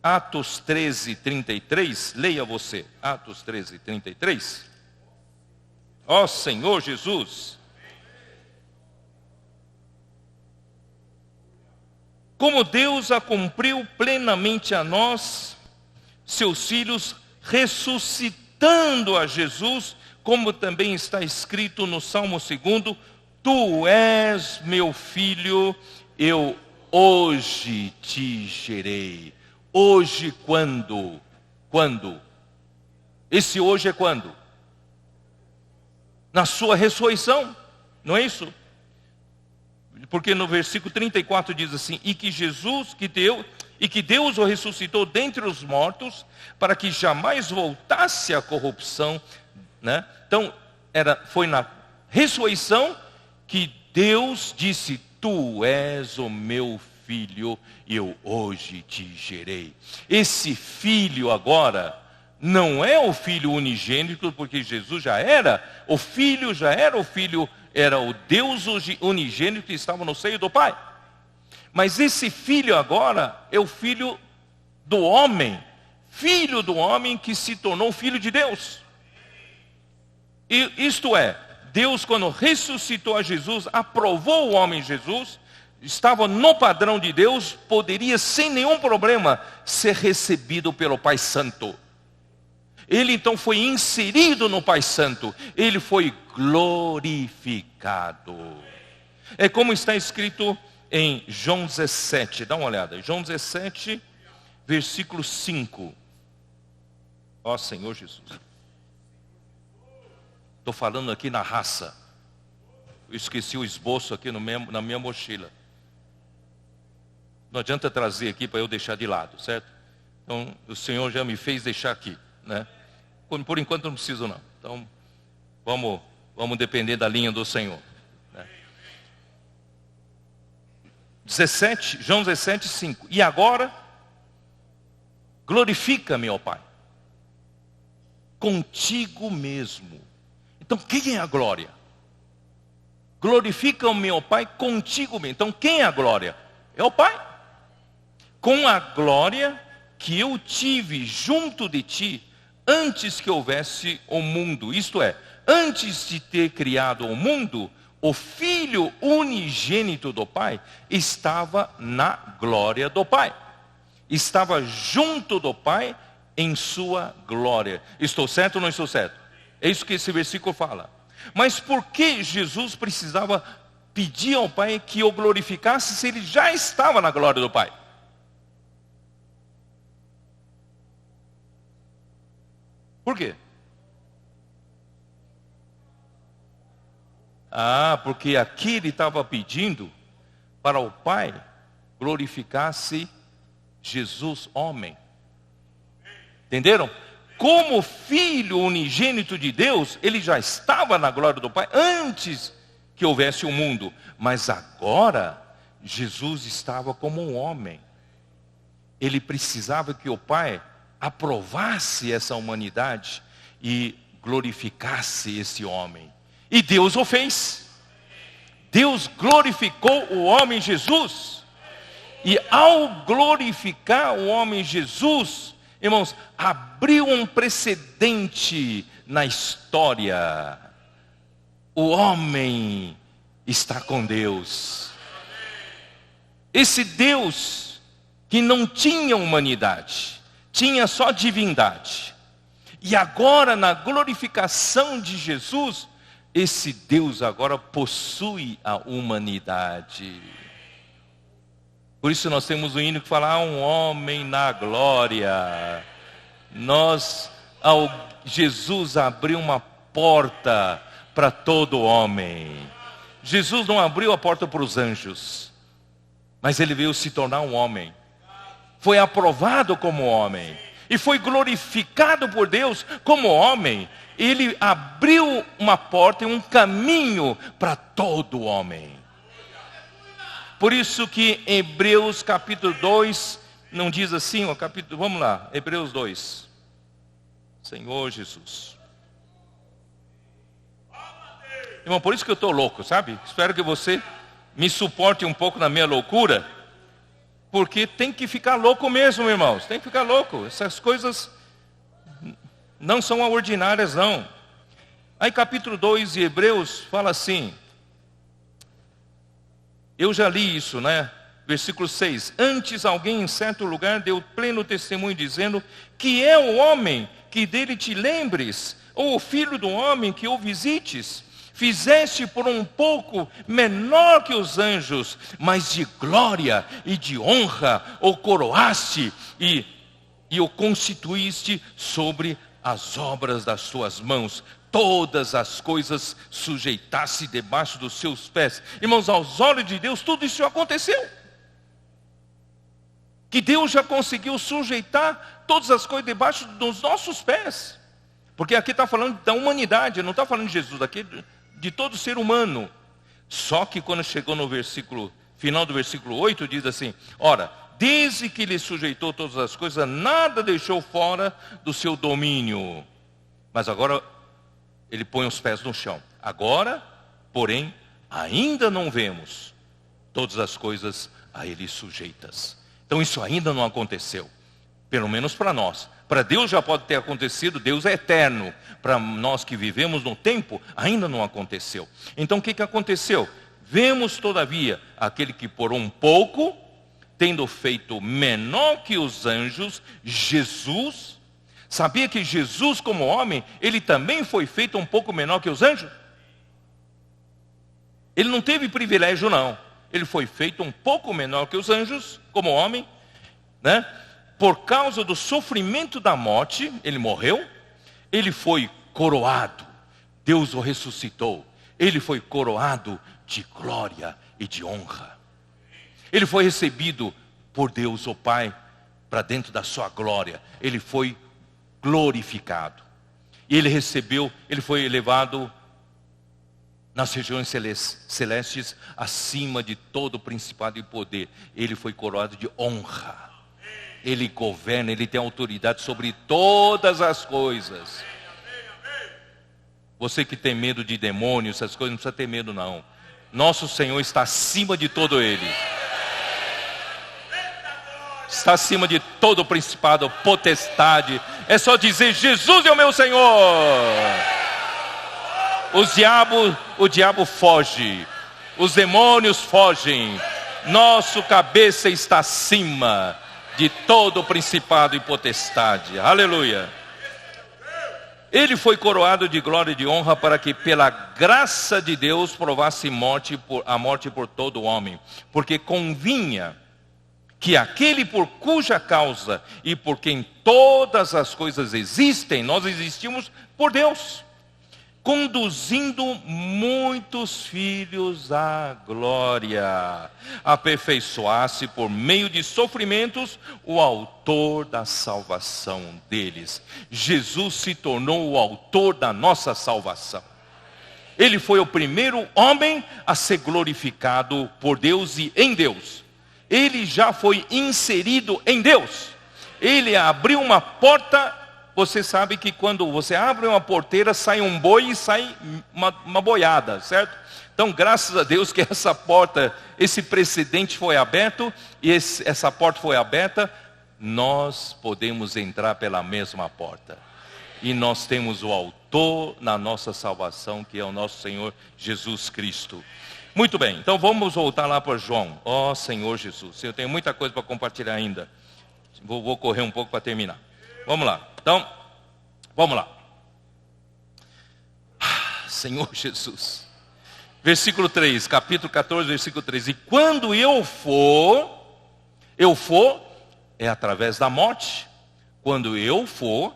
Atos 13, 33, leia você, Atos 13, 33. Ó Senhor Jesus, como Deus a cumpriu plenamente a nós, seus filhos, ressuscitando a Jesus, como também está escrito no Salmo 2, Tu és meu filho, eu hoje te gerei. Hoje quando? Quando? Esse hoje é quando? Na sua ressurreição, não é isso? Porque no versículo 34 diz assim, e que Deus o ressuscitou dentre os mortos, para que jamais voltasse à corrupção, né? Então, foi na ressurreição que Deus disse, Tu és o meu filho, eu hoje te gerei. Esse filho agora não é o filho unigênito, porque Jesus já era o filho, era o Deus unigênito que estava no seio do Pai. Mas esse filho agora é o filho do homem que se tornou filho de Deus. E isto é, Deus, quando ressuscitou a Jesus, aprovou o homem Jesus, estava no padrão de Deus, poderia sem nenhum problema ser recebido pelo Pai Santo. Ele então foi inserido no Pai Santo, ele foi glorificado. É como está escrito em João 17, dá uma olhada, João 17, versículo 5. Ó Senhor Jesus. Estou falando aqui na raça. Eu esqueci o esboço aqui na minha mochila. Não adianta trazer aqui para eu deixar de lado, certo? Então, o Senhor já me fez deixar aqui, né? Por enquanto não preciso não. Então, vamos depender da linha do Senhor, né? João 17, 5. E agora, glorifica-me, ó Pai, contigo mesmo. Então, quem é a glória? Glorifica-me, ó Pai, contigo mesmo. Então, quem é a glória? É o Pai. Com a glória que eu tive junto de ti, antes que houvesse o mundo. Isto é, antes de ter criado o mundo, o Filho unigênito do Pai estava na glória do Pai. Estava junto do Pai em sua glória. Estou certo ou não estou certo? É isso que esse versículo fala. Mas por que Jesus precisava pedir ao Pai que o glorificasse se ele já estava na glória do Pai? Por quê? Porque aqui ele estava pedindo para o Pai glorificasse Jesus homem. Entenderam? Como filho unigênito de Deus, ele já estava na glória do Pai antes que houvesse o mundo. Mas agora, Jesus estava como um homem. ele precisava que o Pai aprovasse essa humanidade e glorificasse esse homem. E Deus o fez. Deus glorificou o homem Jesus. E ao glorificar o homem Jesus, irmãos, abriu um precedente na história. O homem está com Deus. Esse Deus que não tinha humanidade, tinha só divindade. E agora, na glorificação de Jesus, esse Deus agora possui a humanidade. Por isso nós temos um hino que fala, um homem na glória. Jesus abriu uma porta para todo homem. Jesus não abriu a porta para os anjos, mas ele veio se tornar um homem. Foi aprovado como homem e foi glorificado por Deus como homem. Ele abriu uma porta e um caminho para todo homem. Por isso que Hebreus capítulo 2, não diz assim, ó, capítulo, vamos lá, Hebreus 2. Senhor Jesus. Irmão, por isso que eu estou louco, sabe? Espero que você me suporte um pouco na minha loucura, porque tem que ficar louco mesmo, irmãos, tem que ficar louco. Essas coisas não são ordinárias, não. Aí capítulo 2 de Hebreus fala assim, eu já li isso, né? Versículo 6. Antes alguém em certo lugar deu pleno testemunho dizendo, que é o homem que dele te lembres, ou o filho do homem que o visites. Fizeste por um pouco menor que os anjos, mas de glória e de honra o coroaste e o constituíste sobre as obras das suas mãos. Todas as coisas sujeitasse debaixo dos seus pés. Irmãos, aos olhos de Deus, tudo isso aconteceu. Que Deus já conseguiu sujeitar todas as coisas debaixo dos nossos pés. Porque aqui está falando da humanidade, não está falando de Jesus, aqui de todo ser humano. Só que quando chegou no final do versículo 8, diz assim, ora, desde que lhe sujeitou todas as coisas, nada deixou fora do seu domínio. Mas agora ele põe os pés no chão. Agora, porém, ainda não vemos todas as coisas a ele sujeitas. Então isso ainda não aconteceu. Pelo menos para nós. Para Deus já pode ter acontecido, Deus é eterno. Para nós que vivemos no tempo, ainda não aconteceu. Então o que aconteceu? Vemos todavia aquele que por um pouco, tendo feito menor que os anjos, Jesus. Sabia que Jesus como homem, ele também foi feito um pouco menor que os anjos? Ele não teve privilégio não. Ele foi feito um pouco menor que os anjos, como homem, né? Por causa do sofrimento da morte, ele morreu, ele foi coroado, Deus o ressuscitou, ele foi coroado de glória e de honra. Ele foi recebido por Deus o Pai, para dentro da sua glória, ele foi glorificado. E ele foi elevado nas regiões celestes, acima de todo principado e poder. Ele foi coroado de honra. Ele governa, ele tem autoridade sobre todas as coisas. Você que tem medo de demônios, essas coisas, não precisa ter medo não. Nosso Senhor está acima de todo ele. Está acima de todo principado, potestade. É só dizer, Jesus é o meu Senhor. O diabo foge. Os demônios fogem. Nosso cabeça está acima de todo principado e potestade. Aleluia. Ele foi coroado de glória e de honra para que pela graça de Deus provasse a morte por todo homem. Porque convinha que aquele por cuja causa e por quem todas as coisas existem, nós existimos por Deus, conduzindo muitos filhos à glória, aperfeiçoasse por meio de sofrimentos o autor da salvação deles. Jesus se tornou o autor da nossa salvação. Ele foi o primeiro homem a ser glorificado por Deus e em Deus. ele já foi inserido em Deus. Ele abriu uma porta. Você sabe que quando você abre uma porteira, sai um boi e sai uma boiada, certo? Então, graças a Deus que essa porta, esse precedente foi aberto, e essa porta foi aberta, nós podemos entrar pela mesma porta. E nós temos o autor na nossa salvação, que é o nosso Senhor Jesus Cristo. Muito bem, então vamos voltar lá para João. Ó Senhor Jesus, eu tenho muita coisa para compartilhar ainda. Vou correr um pouco para terminar. Vamos lá, então, vamos lá. Senhor Jesus. Versículo 3, capítulo 14, versículo 3. E quando eu for é através da morte. Quando eu for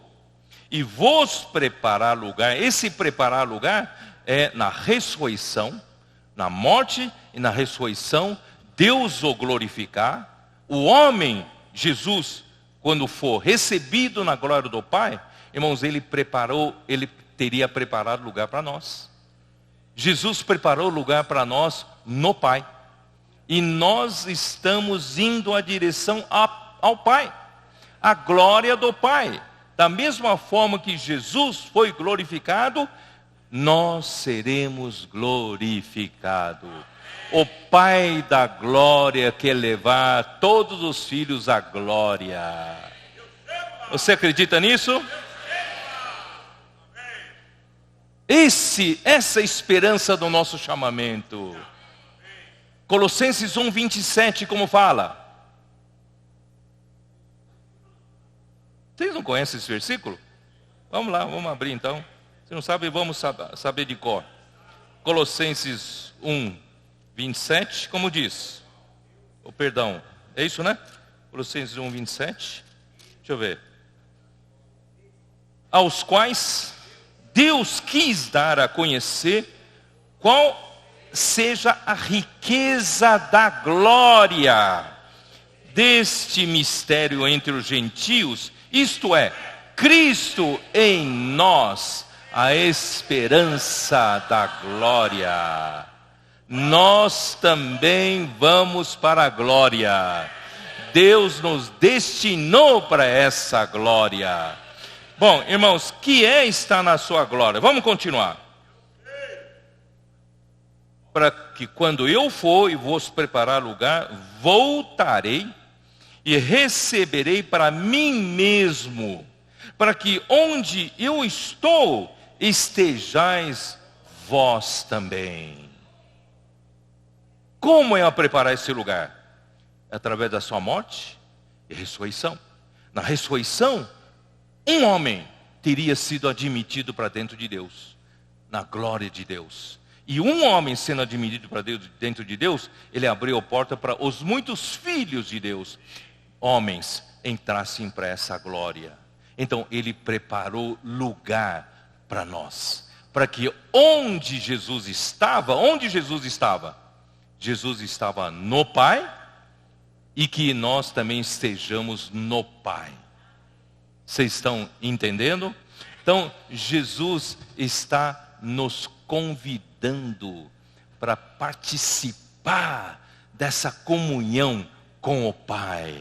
e vos preparar lugar. Esse preparar lugar é na ressurreição, na morte e na ressurreição, Deus o glorificar. O homem, Jesus, quando for recebido na glória do Pai, irmãos, ele teria preparado lugar para nós. Jesus preparou lugar para nós no Pai. E nós estamos indo à direção ao Pai. A glória do Pai. Da mesma forma que Jesus foi glorificado, nós seremos glorificados. O Pai da glória quer levar todos os filhos à glória. Você acredita nisso? Essa esperança do nosso chamamento. Colossenses 1:27, como fala? Vocês não conhecem esse versículo? Vamos lá, vamos abrir então. Se não sabe, vamos saber de cor. Colossenses 1:27, como diz? Perdão, é isso, né? Colossenses 1:27. Deixa eu ver. Aos quais Deus quis dar a conhecer qual seja a riqueza da glória deste mistério entre os gentios, isto é, Cristo em nós, a esperança da glória. Nós também vamos para a glória. Deus nos destinou para essa glória. Bom, irmãos, que está na sua glória? Vamos continuar. Para que quando eu for e vos preparar lugar, voltarei e receberei para mim mesmo, para que onde eu estou, estejais vós também. Como é a preparar esse lugar? Através da sua morte e ressurreição. Na ressurreição, um homem teria sido admitido para dentro de Deus, na glória de Deus. E um homem sendo admitido para dentro de Deus, ele abriu a porta para os muitos filhos de Deus, homens, entrassem para essa glória. Então ele preparou lugar para nós, para que onde Jesus estava? Jesus estava no Pai, e que nós também estejamos no Pai. Vocês estão entendendo? Então, Jesus está nos convidando para participar dessa comunhão com o Pai,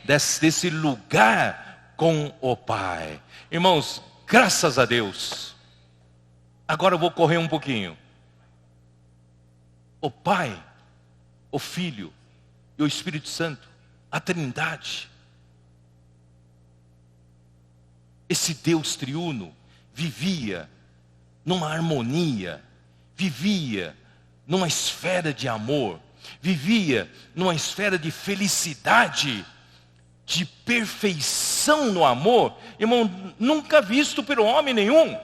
desse lugar com o Pai. Irmãos, graças a Deus. Agora eu vou correr um pouquinho. O Pai, o Filho e o Espírito Santo, a Trindade, esse Deus triuno vivia numa harmonia, vivia numa esfera de amor, vivia numa esfera de felicidade, de perfeição no amor, irmão, nunca visto pelo homem nenhum.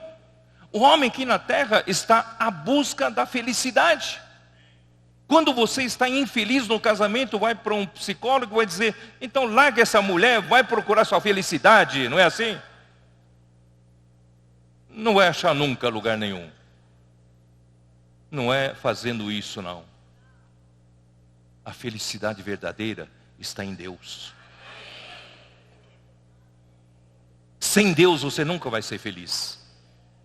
O homem aqui na terra está à busca da felicidade. Quando você está infeliz no casamento, vai para um psicólogo e vai dizer, então larga essa mulher, vai procurar sua felicidade, não é assim? Não vai achar nunca lugar nenhum. Não é fazendo isso, não. A felicidade verdadeira está em Deus. Sem Deus você nunca vai ser feliz.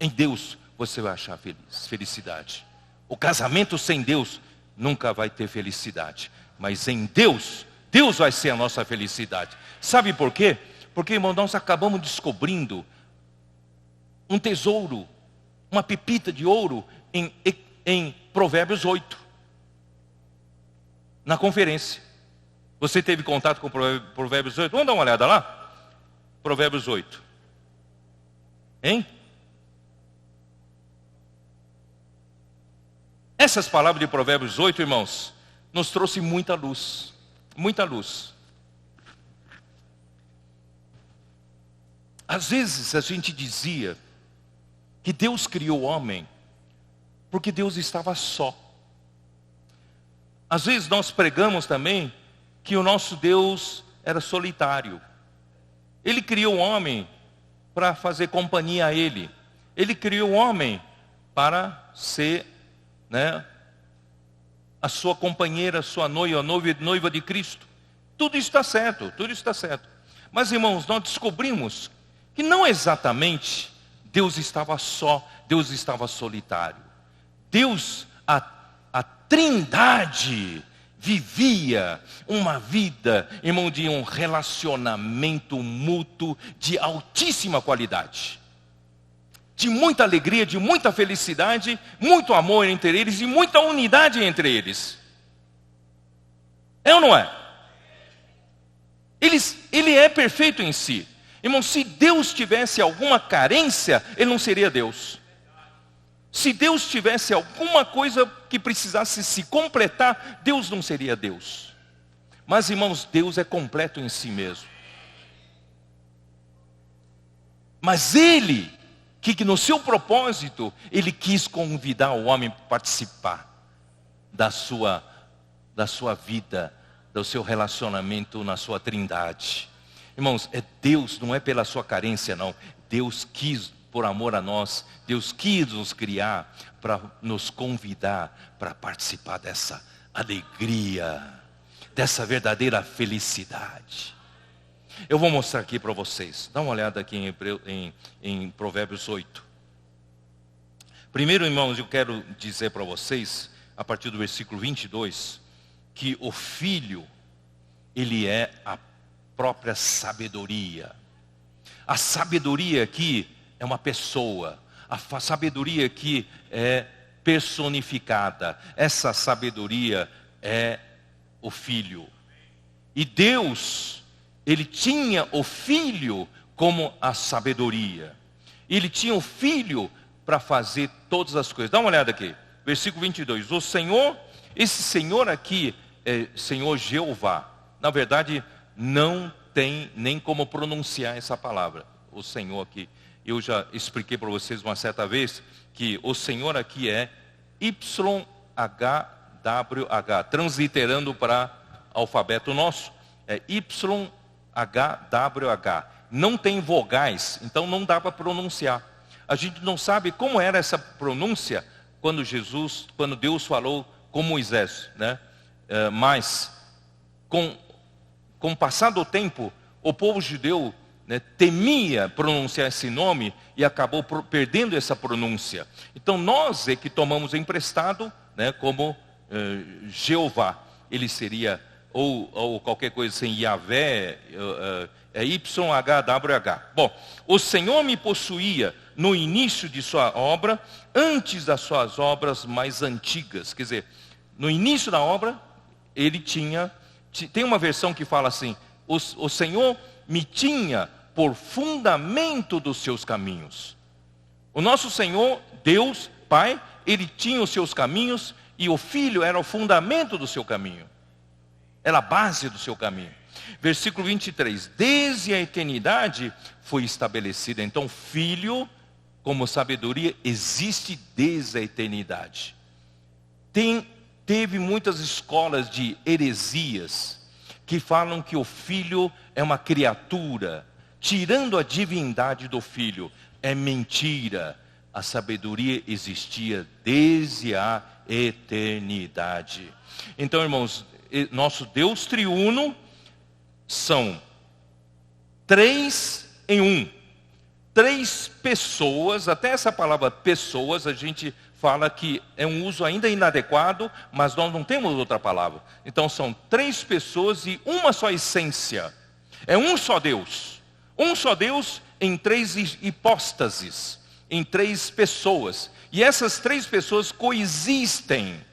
Em Deus você vai achar felicidade. O casamento sem Deus nunca vai ter felicidade. Mas em Deus Deus vai ser a nossa felicidade. Sabe por quê? Porque, irmão, nós acabamos descobrindo um tesouro, uma pepita de ouro em Provérbios 8. Na conferência. Você teve contato com Provérbios 8? Vamos dar uma olhada lá? Provérbios 8. Hein? Essas palavras de Provérbios 8, irmãos, nos trouxe muita luz. Muita luz. Às vezes a gente dizia que Deus criou o homem porque Deus estava só. Às vezes nós pregamos também que o nosso Deus era solitário. Ele criou o homem para fazer companhia a Ele. Ele criou o homem para ser, a sua companheira, a sua noiva de Cristo. Tudo isso está certo, tudo isso está certo. Mas, irmãos, nós descobrimos que não exatamente Deus estava só, Deus estava solitário. Deus, a Trindade, vivia uma vida, irmão, de um relacionamento mútuo de altíssima qualidade. De muita alegria, de muita felicidade, muito amor entre eles e muita unidade entre eles. É ou não é? Ele é perfeito em si. Irmão, se Deus tivesse alguma carência, Ele não seria Deus. Se Deus tivesse alguma coisa que precisasse se completar, Deus não seria Deus. Mas, irmãos, Deus é completo em si mesmo. Mas Ele, que no seu propósito, Ele quis convidar o homem para participar da sua vida, do seu relacionamento na sua trindade. Irmãos, é Deus, não é pela sua carência não. Deus quis, por amor a nós, Deus quis nos criar para nos convidar para participar dessa alegria, dessa verdadeira felicidade. Eu vou mostrar aqui para vocês. Dá uma olhada aqui em Provérbios 8. Primeiro, irmãos, eu quero dizer para vocês, a partir do versículo 22, que o Filho, ele é a própria sabedoria. A sabedoria aqui é uma pessoa. A sabedoria aqui é personificada. Essa sabedoria é o Filho. E Deus, Ele tinha o Filho como a sabedoria. Ele tinha o Filho para fazer todas as coisas. Dá uma olhada aqui. Versículo 22. O Senhor, esse Senhor aqui é Senhor Jeová. Na verdade, não tem nem como pronunciar essa palavra. O Senhor aqui. Eu já expliquei para vocês uma certa vez que o Senhor aqui é YHWH, transliterando para alfabeto nosso, é YHWH. Não tem vogais, então não dá para pronunciar. A gente não sabe como era essa pronúncia quando Deus falou com Moisés, mas com o passar do tempo, o povo judeu temia pronunciar esse nome e acabou perdendo essa pronúncia. Então nós é que tomamos emprestado, como Jeová. Ele seria ou qualquer coisa assim, Yahvé, YHWH. Bom, o Senhor me possuía no início de sua obra, antes das suas obras mais antigas. Quer dizer, no início da obra, ele tem uma versão que fala assim, o Senhor me tinha por fundamento dos seus caminhos. O nosso Senhor, Deus, Pai, Ele tinha os seus caminhos e o Filho era o fundamento do seu caminho. Era a base do seu caminho. Versículo 23. Desde a eternidade foi estabelecida. Então, Filho, como sabedoria, existe desde a eternidade. Teve muitas escolas de heresias que falam que o Filho é uma criatura, tirando a divindade do Filho. É mentira. A sabedoria existia desde a eternidade. Então, irmãos, nosso Deus triuno são 3 em 1. três pessoas. Até essa palavra pessoas, a gente fala que é um uso ainda inadequado, mas nós não temos outra palavra. Então são três pessoas e uma só essência. É um só Deus. Um só Deus em três hipóstases, em três pessoas. E essas três pessoas coexistem.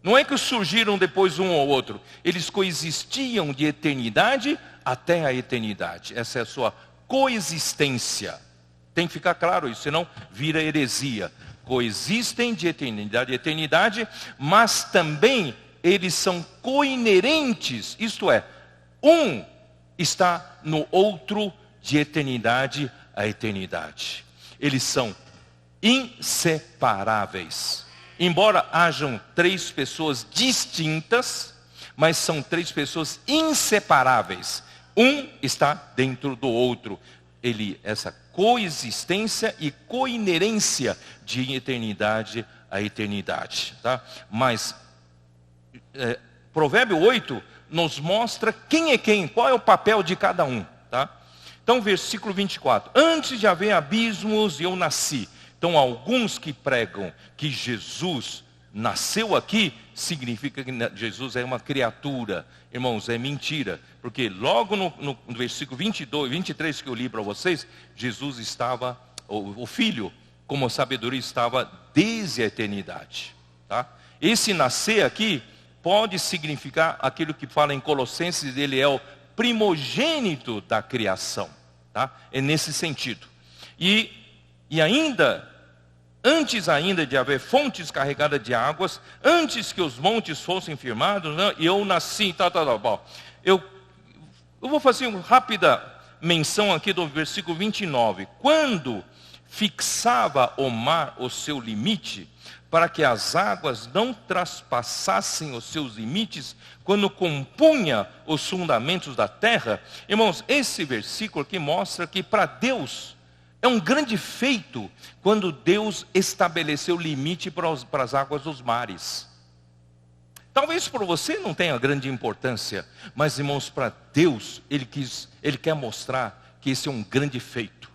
Não é que surgiram depois um ou outro. Eles coexistiam de eternidade até a eternidade. Essa é a sua coexistência. Tem que ficar claro isso, senão vira heresia. Coexistem de eternidade a eternidade, mas também eles são coinerentes. Isto é, um está no outro de eternidade a eternidade. Eles são inseparáveis. Embora hajam três pessoas distintas, mas são três pessoas inseparáveis. Um está dentro do outro. Essa coexistência e coinerência de eternidade a eternidade. Tá? Mas Provérbio 8 nos mostra quem é quem, qual é o papel de cada um. Tá? Então, versículo 24. Antes de haver abismos, eu nasci. Então, alguns que pregam que Jesus nasceu aqui, significa que Jesus é uma criatura. Irmãos, é mentira. Porque logo no versículo 22, 23 que eu li para vocês, Jesus estava, o Filho, como sabedoria, estava desde a eternidade. Tá? Esse nascer aqui pode significar aquilo que fala em Colossenses, ele é o primogênito da criação. Tá? É nesse sentido. E ainda, antes ainda de haver fontes carregadas de águas, antes que os montes fossem firmados, né, eu nasci, Bom, eu vou fazer uma rápida menção aqui do versículo 29. Quando fixava o mar o seu limite, para que as águas não traspassassem os seus limites, quando compunha os fundamentos da terra. Irmãos, esse versículo aqui mostra que para Deus é um grande feito quando Deus estabeleceu limite para as águas dos mares. Talvez para você não tenha grande importância, mas irmãos, para Deus, Ele quer mostrar que esse é um grande feito.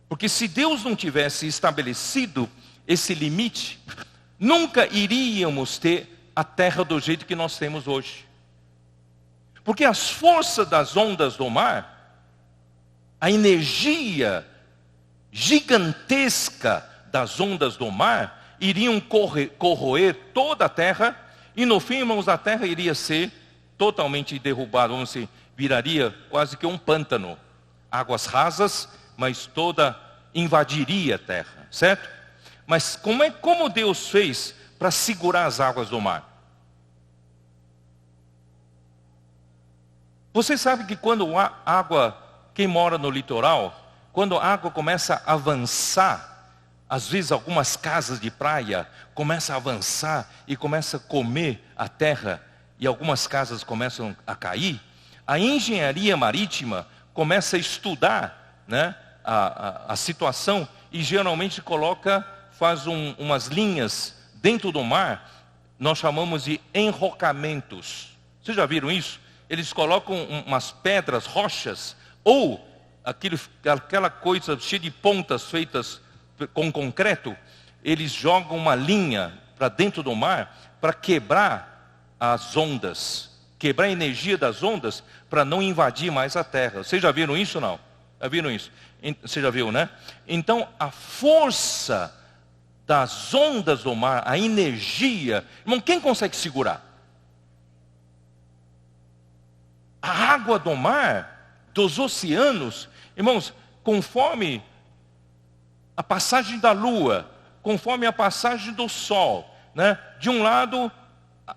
Porque se Deus não tivesse estabelecido esse limite, nunca iríamos ter a terra do jeito que nós temos hoje. Porque as forças das ondas do mar, a energia gigantesca das ondas do mar, iriam corroer toda a terra, e no fim, irmãos, a terra iria ser totalmente derrubada, vamos dizer, viraria quase que um pântano. Águas rasas, mas toda invadiria a terra, certo? Mas como Deus fez para segurar as águas do mar? Você sabe que quando a água, quem mora no litoral, quando a água começa a avançar, às vezes algumas casas de praia começam a avançar e começam a comer a terra, e algumas casas começam a cair, a engenharia marítima começa a estudar, né, a situação, e geralmente faz umas linhas dentro do mar, nós chamamos de enrocamentos. Vocês já viram isso? Eles colocam umas pedras, rochas, ou aquela coisa cheia de pontas feitas com concreto, eles jogam uma linha para dentro do mar para quebrar as ondas, quebrar a energia das ondas para não invadir mais a terra. Vocês já viram isso ou não? Já viram isso? Você já viu, né? Então a força das ondas do mar, a energia, irmão, quem consegue segurar? A água do mar, dos oceanos, irmãos, conforme a passagem da lua, conforme a passagem do sol, né? De um lado,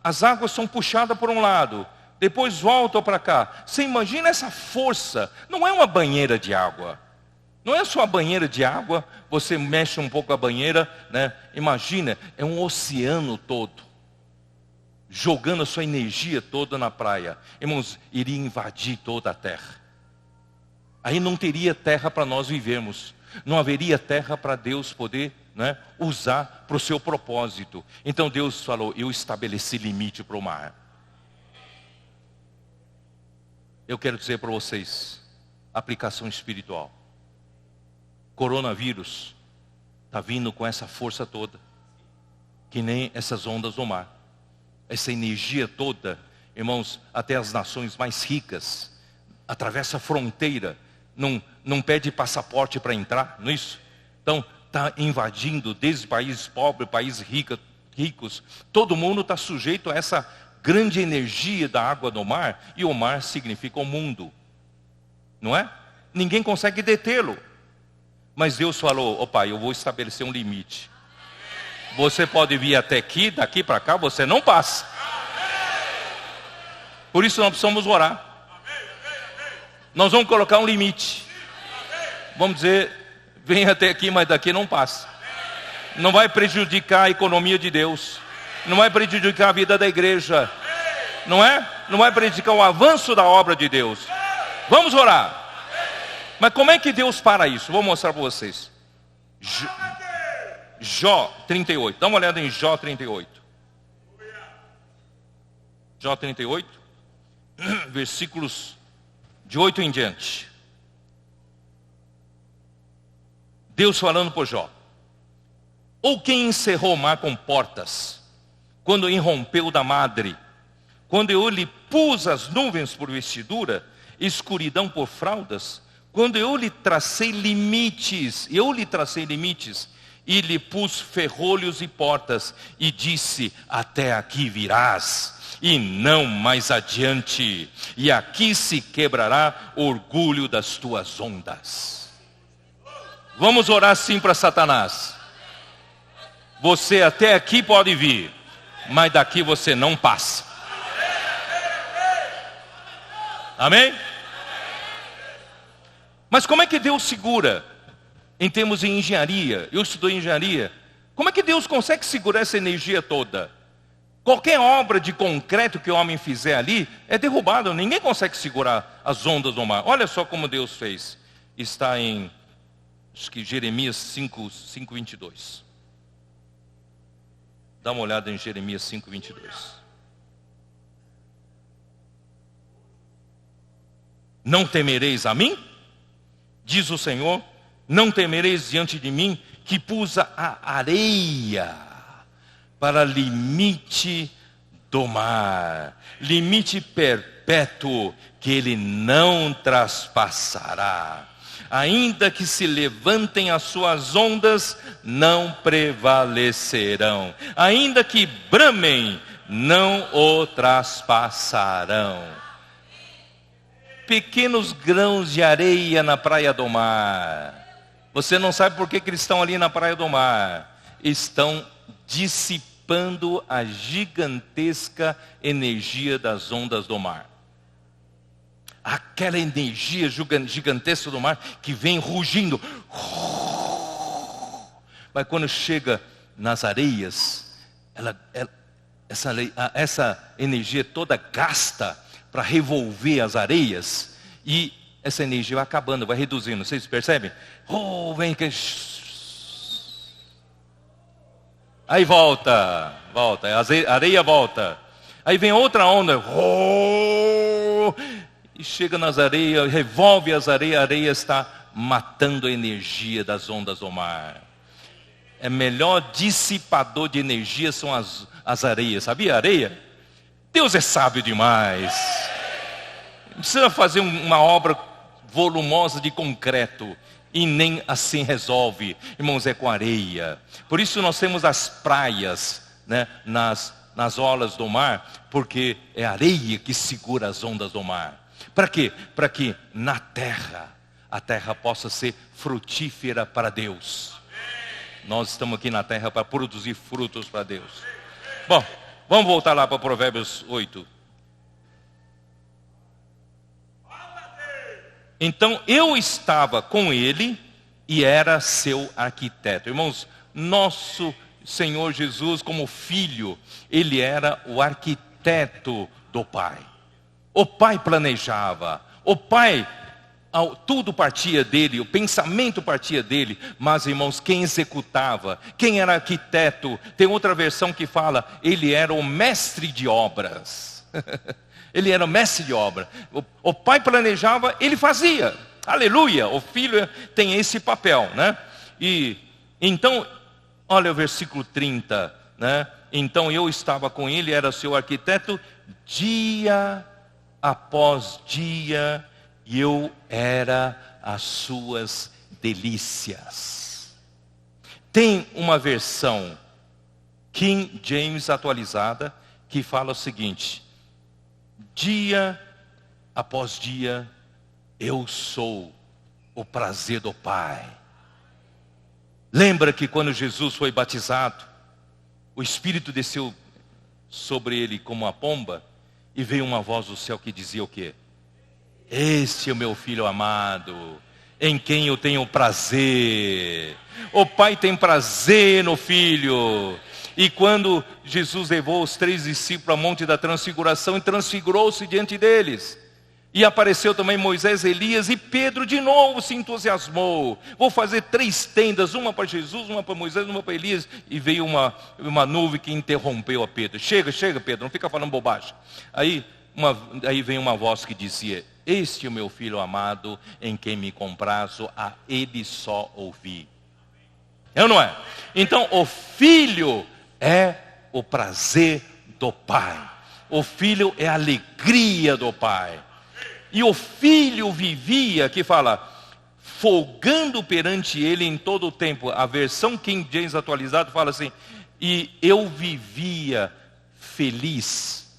as águas são puxadas por um lado, depois voltam para cá. Você imagina essa força? Não é uma banheira de água. Não é só a banheira de água, você mexe um pouco a banheira, né? Imagina, é um oceano todo, jogando a sua energia toda na praia. Irmãos, iria invadir toda a terra. Aí não teria terra para nós vivermos. Não haveria terra para Deus poder, né, usar para o seu propósito. Então Deus falou, eu estabeleci limite para o mar. Eu quero dizer para vocês, aplicação espiritual. coronavírus está vindo com essa força toda, que nem essas ondas do mar. Essa energia toda, irmãos, até as nações mais ricas, atravessa a fronteira, não pede passaporte para entrar, não é isso? Então, está invadindo desde países pobres, países ricos, todo mundo está sujeito a essa grande energia da água do mar, e o mar significa o mundo, não é? Ninguém consegue detê-lo, mas Deus falou: pai, eu vou estabelecer um limite, você pode vir até aqui, daqui para cá, você não passa. Por isso nós precisamos orar, nós vamos colocar um limite, vamos dizer: vem até aqui, mas daqui não passa. Não vai prejudicar a economia de Deus, não vai prejudicar a vida da igreja, não é? Não vai prejudicar o avanço da obra de Deus. Vamos orar. Mas como é que Deus para isso? Vou mostrar para vocês. Jó 38, dá uma olhada em Jó 38. Jó 38, versículos de 8 em diante. Deus falando por Jó: ou quem encerrou o mar com portas, quando irrompeu da madre, quando eu lhe pus as nuvens por vestidura, escuridão por fraldas, quando eu lhe tracei limites, e lhe pus ferrolhos e portas, e disse: até aqui virás, e não mais adiante, e aqui se quebrará o orgulho das tuas ondas. Vamos orar sim para Satanás. Você até aqui pode vir, mas daqui você não passa. Amém? Mas como é que Deus segura? Em termos de engenharia, eu estudei engenharia. Como é que Deus consegue segurar essa energia toda? Qualquer obra de concreto que o homem fizer ali é derrubada. Ninguém consegue segurar as ondas do mar. Olha só como Deus fez. Está em, acho que Jeremias 5:22. Dá uma olhada em Jeremias 5:22. Não temereis a mim? Diz o Senhor, não temereis diante de mim, que pus a areia para limite do mar, limite perpétuo, que ele não traspassará. Ainda que se levantem as suas ondas, não prevalecerão. Ainda que bramem, não o traspassarão. Pequenos grãos de areia na praia do mar. Você não sabe por que eles estão ali na praia do mar. Estão dissipando a gigantesca energia das ondas do mar. Aquela energia gigantesca do mar que vem rugindo. Mas quando chega nas areias, essa energia toda gasta para revolver as areias, e essa energia vai acabando, vai reduzindo. Vocês percebem? Vem que... Aí volta, a areia volta. Aí vem outra onda, e chega nas areias, revolve as areias, a areia está matando a energia das ondas do mar. É melhor dissipador de energia são as areias, sabia? Areia? Deus é sábio demais. Não precisa fazer uma obra volumosa de concreto, e nem assim resolve. Irmãos, é com areia. Por isso nós temos as praias, né, nas orlas do mar, porque é areia que segura as ondas do mar. Para quê? Para que na terra, a terra possa ser frutífera para Deus. Nós estamos aqui na terra para produzir frutos para Deus. Bom, vamos voltar lá para Provérbios 8. Então eu estava com ele e era seu arquiteto. Irmãos, nosso Senhor Jesus como filho, ele era o arquiteto do Pai. O Pai planejava, o Pai, tudo partia dele, o pensamento partia dele, mas irmãos, quem executava, quem era arquiteto, tem outra versão que fala, ele era o mestre de obras. Ele era o mestre de obra. O Pai planejava, ele fazia. Aleluia! O filho tem esse papel, né? E então, olha o versículo 30, né? Então eu estava com ele, era seu arquiteto, dia após dia, e eu era as suas delícias. Tem uma versão King James atualizada que fala o seguinte: dia após dia, eu sou o prazer do Pai. Lembra que quando Jesus foi batizado, o Espírito desceu sobre ele como uma pomba, e veio uma voz do céu que dizia o quê? Este é o meu filho amado, em quem eu tenho prazer. O Pai tem prazer no Filho. E quando Jesus levou os 3 discípulos ao Monte da Transfiguração, e transfigurou-se diante deles. E apareceu também Moisés, Elias, e Pedro de novo se entusiasmou. Vou fazer 3 tendas, uma para Jesus, uma para Moisés, uma para Elias. E veio uma nuvem que interrompeu a Pedro. Chega, Pedro, não fica falando bobagem. Aí vem uma voz que dizia: este é o meu filho amado, em quem me comprazo, a ele só ouvi. É ou não é? Então o filho é o prazer do Pai. O filho é a alegria do Pai. E o filho vivia, que fala, folgando perante ele em todo o tempo. A versão King James atualizada fala assim: e eu vivia feliz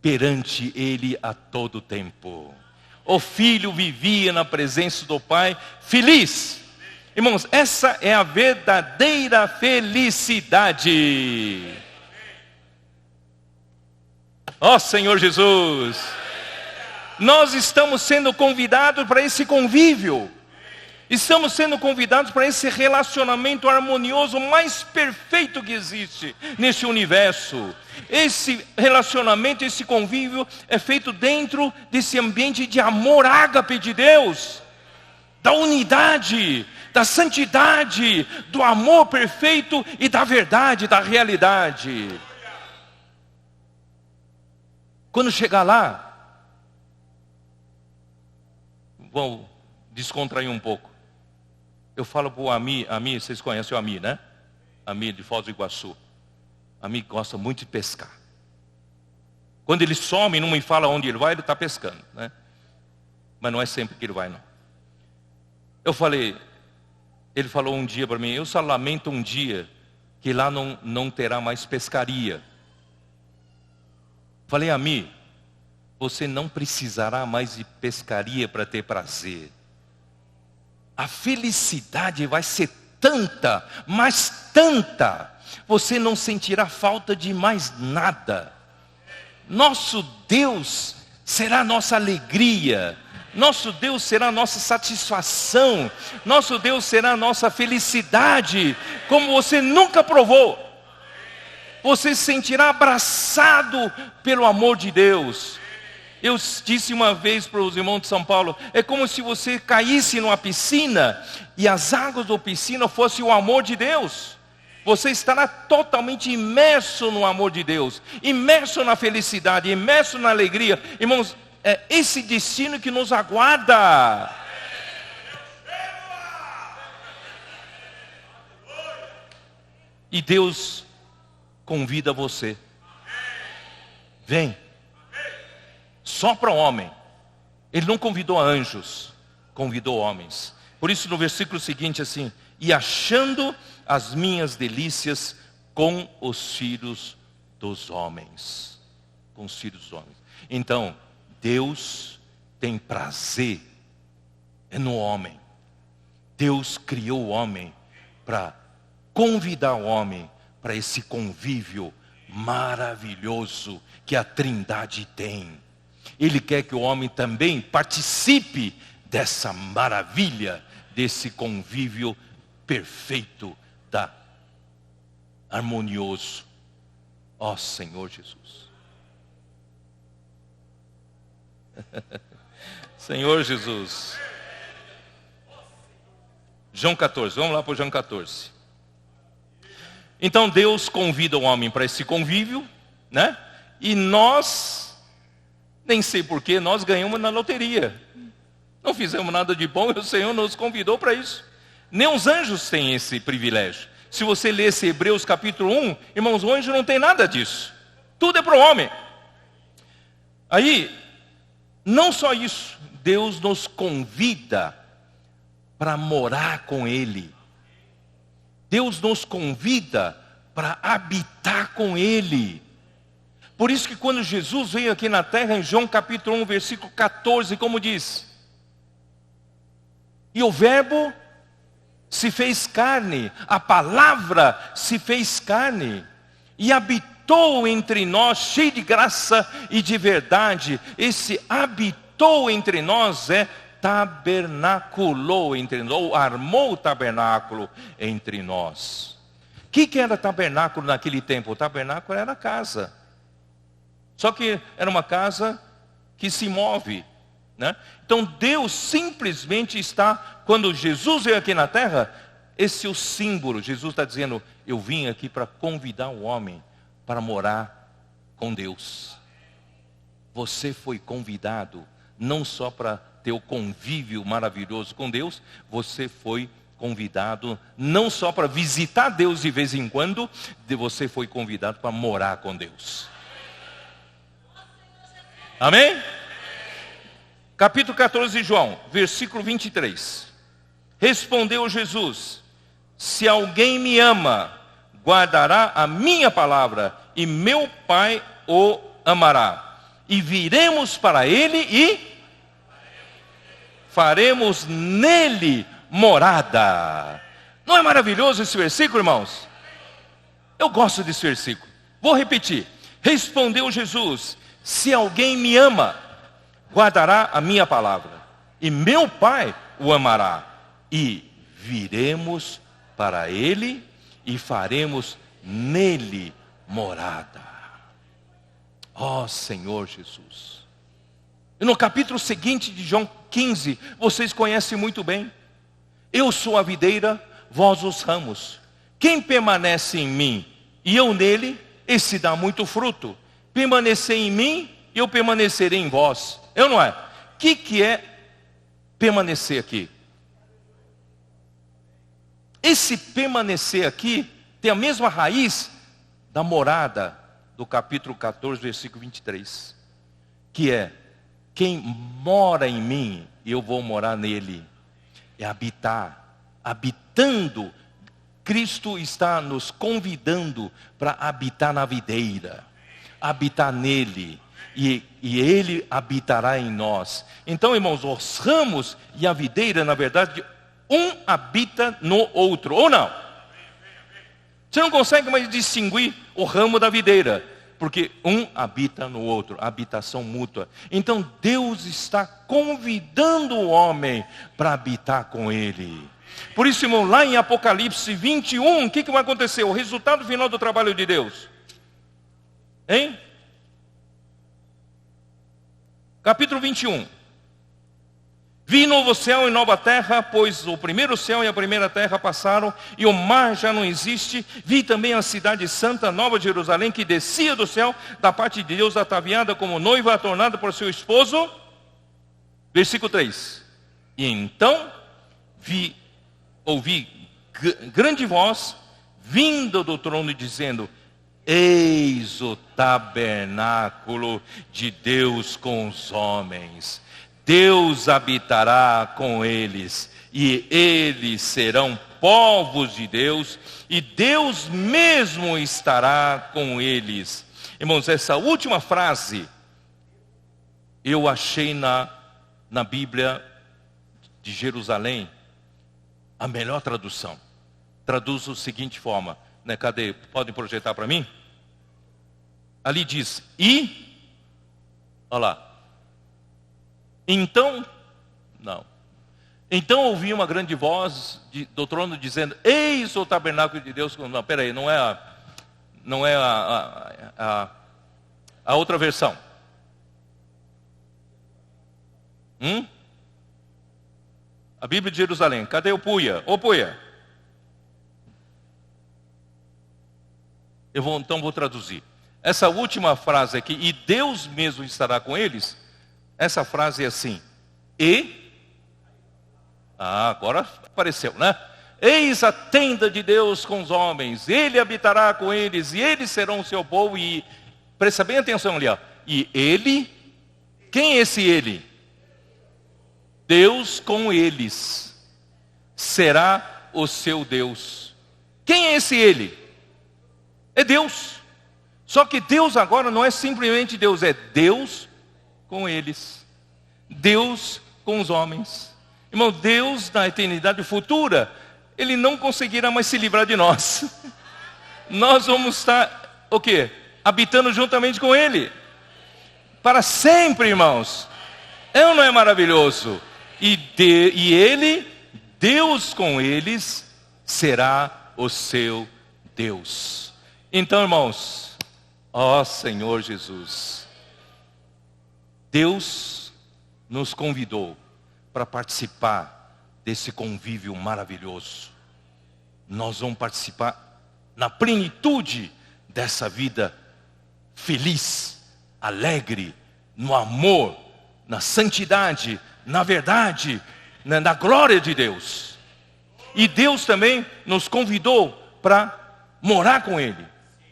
perante ele a todo tempo. O filho vivia na presença do Pai feliz. Irmãos, essa é a verdadeira felicidade. Ó Senhor Jesus, nós estamos sendo convidados para esse convívio. Estamos sendo convidados para esse relacionamento harmonioso mais perfeito que existe nesse universo. Esse relacionamento, esse convívio é feito dentro desse ambiente de amor ágape de Deus, da unidade, da santidade, do amor perfeito e da verdade, da realidade. Quando chegar lá, vou descontrair um pouco. Eu falo para o Ami, vocês conhecem o Ami, né? Ami de Foz do Iguaçu. Ami gosta muito de pescar. Quando ele some e não me fala onde ele vai, ele está pescando, né? Mas não é sempre que ele vai, não. Ele falou um dia para mim: eu só lamento um dia que lá não terá mais pescaria. Falei: Ami, você não precisará mais de pescaria para ter prazer. A felicidade vai ser tanta, mas tanta, você não sentirá falta de mais nada. Nosso Deus será nossa alegria, nosso Deus será nossa satisfação, nosso Deus será nossa felicidade, como você nunca provou. Você se sentirá abraçado pelo amor de Deus. Eu disse uma vez para os irmãos de São Paulo: é como se você caísse numa piscina e as águas da piscina fossem o amor de Deus. Você estará totalmente imerso no amor de Deus, imerso na felicidade, imerso na alegria. Irmãos, é esse destino que nos aguarda. E Deus convida você: vem. Só para o homem. Ele não convidou anjos, convidou homens. Por isso no versículo seguinte assim: e achando as minhas delícias com os filhos dos homens. Com os filhos dos homens. Então, Deus tem prazer no homem. Deus criou o homem para convidar o homem para esse convívio maravilhoso que a Trindade tem. Ele quer que o homem também participe dessa maravilha, desse convívio perfeito, harmonioso. Ó Senhor Jesus. Senhor Jesus. João 14, vamos lá para o João 14. Então Deus convida o homem para esse convívio, né? E nós, nem sei porquê, nós ganhamos na loteria. Não fizemos nada de bom e o Senhor nos convidou para isso. Nem os anjos têm esse privilégio. Se você ler esse Hebreus capítulo 1, irmãos, o anjo não tem nada disso. Tudo é para o homem. Aí, não só isso, Deus nos convida para morar com Ele. Deus nos convida para habitar com Ele. Por isso que quando Jesus veio aqui na terra, em João capítulo 1, versículo 14, como diz: e o verbo se fez carne, a palavra se fez carne, e habitou entre nós, cheio de graça e de verdade. Esse habitou entre nós é tabernaculou entre nós, ou armou o tabernáculo entre nós. O que era tabernáculo naquele tempo? O tabernáculo era casa. Só que era uma casa que se move, né? Então Deus simplesmente está, quando Jesus veio aqui na terra, esse é o símbolo. Jesus está dizendo: eu vim aqui para convidar o homem para morar com Deus. Você foi convidado não só para ter o convívio maravilhoso com Deus, você foi convidado não só para visitar Deus de vez em quando, você foi convidado para morar com Deus. Amém? Capítulo 14 de João, versículo 23. Respondeu Jesus: se alguém me ama, guardará a minha palavra, e meu Pai o amará. E viremos para ele e faremos nele morada. Não é maravilhoso esse versículo, irmãos? Eu gosto desse versículo. Vou repetir. Respondeu Jesus: se alguém me ama, guardará a minha palavra, e meu Pai o amará, e viremos para ele e faremos nele morada. Ó Senhor Jesus. E no capítulo seguinte de João 15, vocês conhecem muito bem: eu sou a videira, vós os ramos. Quem permanece em mim e eu nele, esse dá muito fruto. Permanecer em mim e eu permanecerei em vós. Eu não é? O que é permanecer aqui? Esse permanecer aqui tem a mesma raiz da morada do capítulo 14, versículo 23. Que é: quem mora em mim e eu vou morar nele. É habitar. Habitando. Cristo está nos convidando para habitar na videira. Habitar nele. E ele habitará em nós. Então, irmãos, os ramos e a videira, na verdade, um habita no outro, ou não? Você não consegue mais distinguir o ramo da videira, porque um habita no outro, habitação mútua. Então Deus está convidando o homem para habitar com ele. Por isso, irmão, lá em Apocalipse 21, o que vai acontecer? O resultado final do trabalho de Deus. Hein? Capítulo 21. Vi novo céu e nova terra, pois o primeiro céu e a primeira terra passaram, e o mar já não existe. Vi também a cidade santa, Nova Jerusalém, que descia do céu, da parte de Deus, ataviada como noiva, tornada por seu esposo. Versículo 3. E então ouvi grande voz, vindo do trono, dizendo: eis o tabernáculo de Deus com os homens. Deus habitará com eles, e eles serão povos de Deus, e Deus mesmo estará com eles. Irmãos, essa última frase eu achei na Bíblia de Jerusalém a melhor tradução. Traduz da seguinte forma, né? Cadê? Podem projetar para mim? Ali diz: olha lá. Então ouvi uma grande voz do trono dizendo: eis o tabernáculo de Deus. Não, peraí, não é a outra versão. A Bíblia de Jerusalém. Cadê o Puia? Ô Puia. Então vou traduzir. Essa última frase aqui: e Deus mesmo estará com eles. Essa frase é assim: e Ah, agora apareceu, né? Eis a tenda de Deus com os homens, Ele habitará com eles, e eles serão o seu povo, e presta bem atenção ali, ó. E Ele, quem é esse Ele? Deus com eles, será o seu Deus. Quem é esse Ele? É Deus. Só que Deus agora não é simplesmente Deus, é Deus com eles. Deus com os homens. Irmão, Deus na eternidade futura, Ele não conseguirá mais se livrar de nós. Nós vamos estar, o quê? Habitando juntamente com Ele. Para sempre, irmãos. É ou não é maravilhoso? E Ele, Deus com eles, será o seu Deus. Então, irmãos, ó Senhor Jesus, Deus nos convidou para participar desse convívio maravilhoso. Nós vamos participar na plenitude dessa vida feliz, alegre, no amor, na santidade, na verdade, na glória de Deus. E Deus também nos convidou para morar com Ele.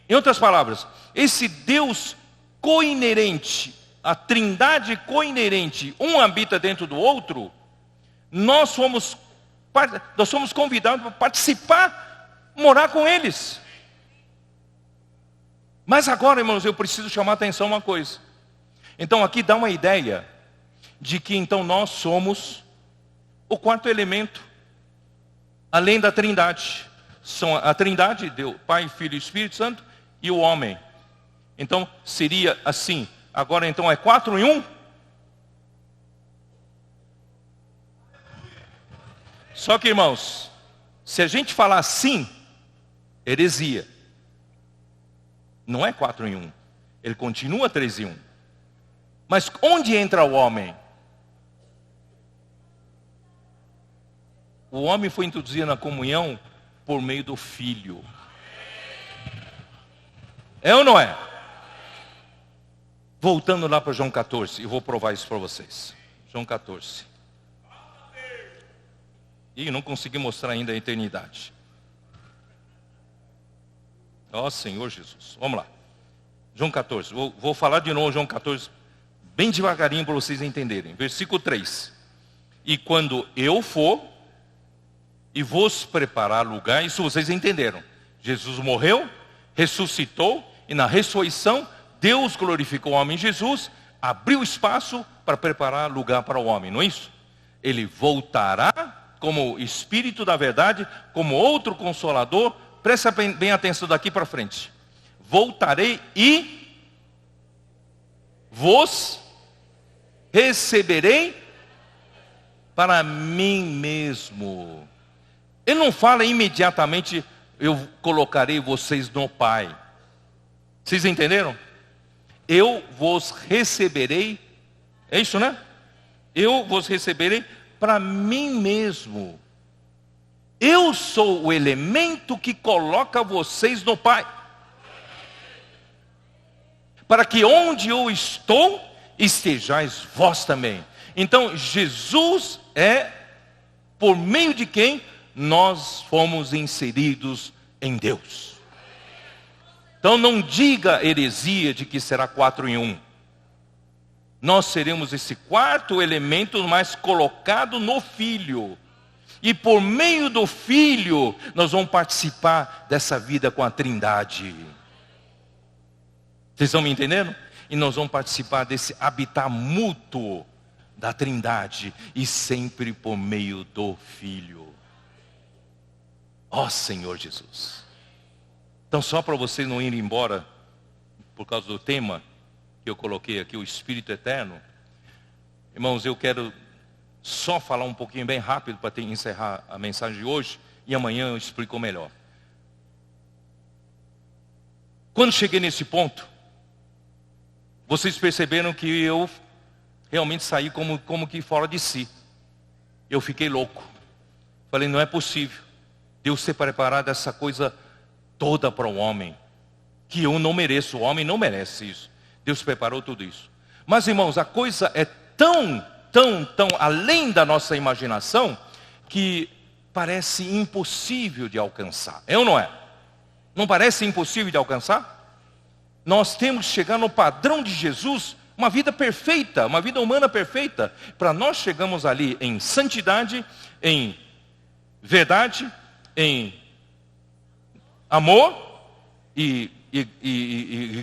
Em outras palavras, esse Deus coinerente, a trindade coinerente, um habita dentro do outro, nós somos convidados para participar, morar com eles. Mas agora, irmãos, eu preciso chamar a atenção uma coisa. Então aqui dá uma ideia de que então nós somos o quarto elemento, além da trindade. São a trindade, Deus, Pai, Filho e Espírito Santo, e o homem. Então seria assim, agora então é 4 em 1? Só que, irmãos, se a gente falar assim, heresia. Não é 4 em 1, ele continua 3 em 1. Mas onde entra o homem? O homem foi introduzido na comunhão por meio do Filho. É ou não é? Voltando lá para João 14, eu vou provar isso para vocês. João 14. E não consegui mostrar ainda a eternidade. Ó Senhor Jesus. Vamos lá. João 14. Vou falar de novo João 14, bem devagarinho para vocês entenderem. Versículo 3. E quando eu for e vos preparar lugar, isso vocês entenderam. Jesus morreu, ressuscitou, e na ressurreição, Deus glorificou o homem Jesus, abriu espaço para preparar lugar para o homem, não é isso? Ele voltará como Espírito da verdade, como outro Consolador. Presta bem atenção daqui para frente. Voltarei e vos receberei para mim mesmo. Ele não fala imediatamente, eu colocarei vocês no Pai. Vocês entenderam? Eu vos receberei, é isso, né? Eu vos receberei para mim mesmo. Eu sou o elemento que coloca vocês no Pai. Para que onde eu estou, estejais vós também. Então, Jesus é por meio de quem nós fomos inseridos em Deus. Então não diga heresia de que será 4 em 1. Nós seremos esse quarto elemento, mas colocado no Filho. E por meio do Filho, nós vamos participar dessa vida com a Trindade. Vocês estão me entendendo? E nós vamos participar desse habitar mútuo da Trindade. E sempre por meio do Filho. Ó Senhor Jesus. Então só para vocês não irem embora, por causa do tema que eu coloquei aqui, o Espírito Eterno. Irmãos, eu quero só falar um pouquinho bem rápido para encerrar a mensagem de hoje. E amanhã eu explico melhor. Quando cheguei nesse ponto, vocês perceberam que eu realmente saí como que fora de si. Eu fiquei louco. Falei, não é possível Deus ter preparado essa coisa toda para o homem, que eu não mereço, o homem não merece isso. Deus preparou tudo isso. Mas, irmãos, a coisa é tão além da nossa imaginação, que parece impossível de alcançar. É ou não é? Não parece impossível de alcançar? Nós temos que chegar no padrão de Jesus, uma vida perfeita, uma vida humana perfeita. Para nós chegarmos ali em santidade, em verdade, em amor e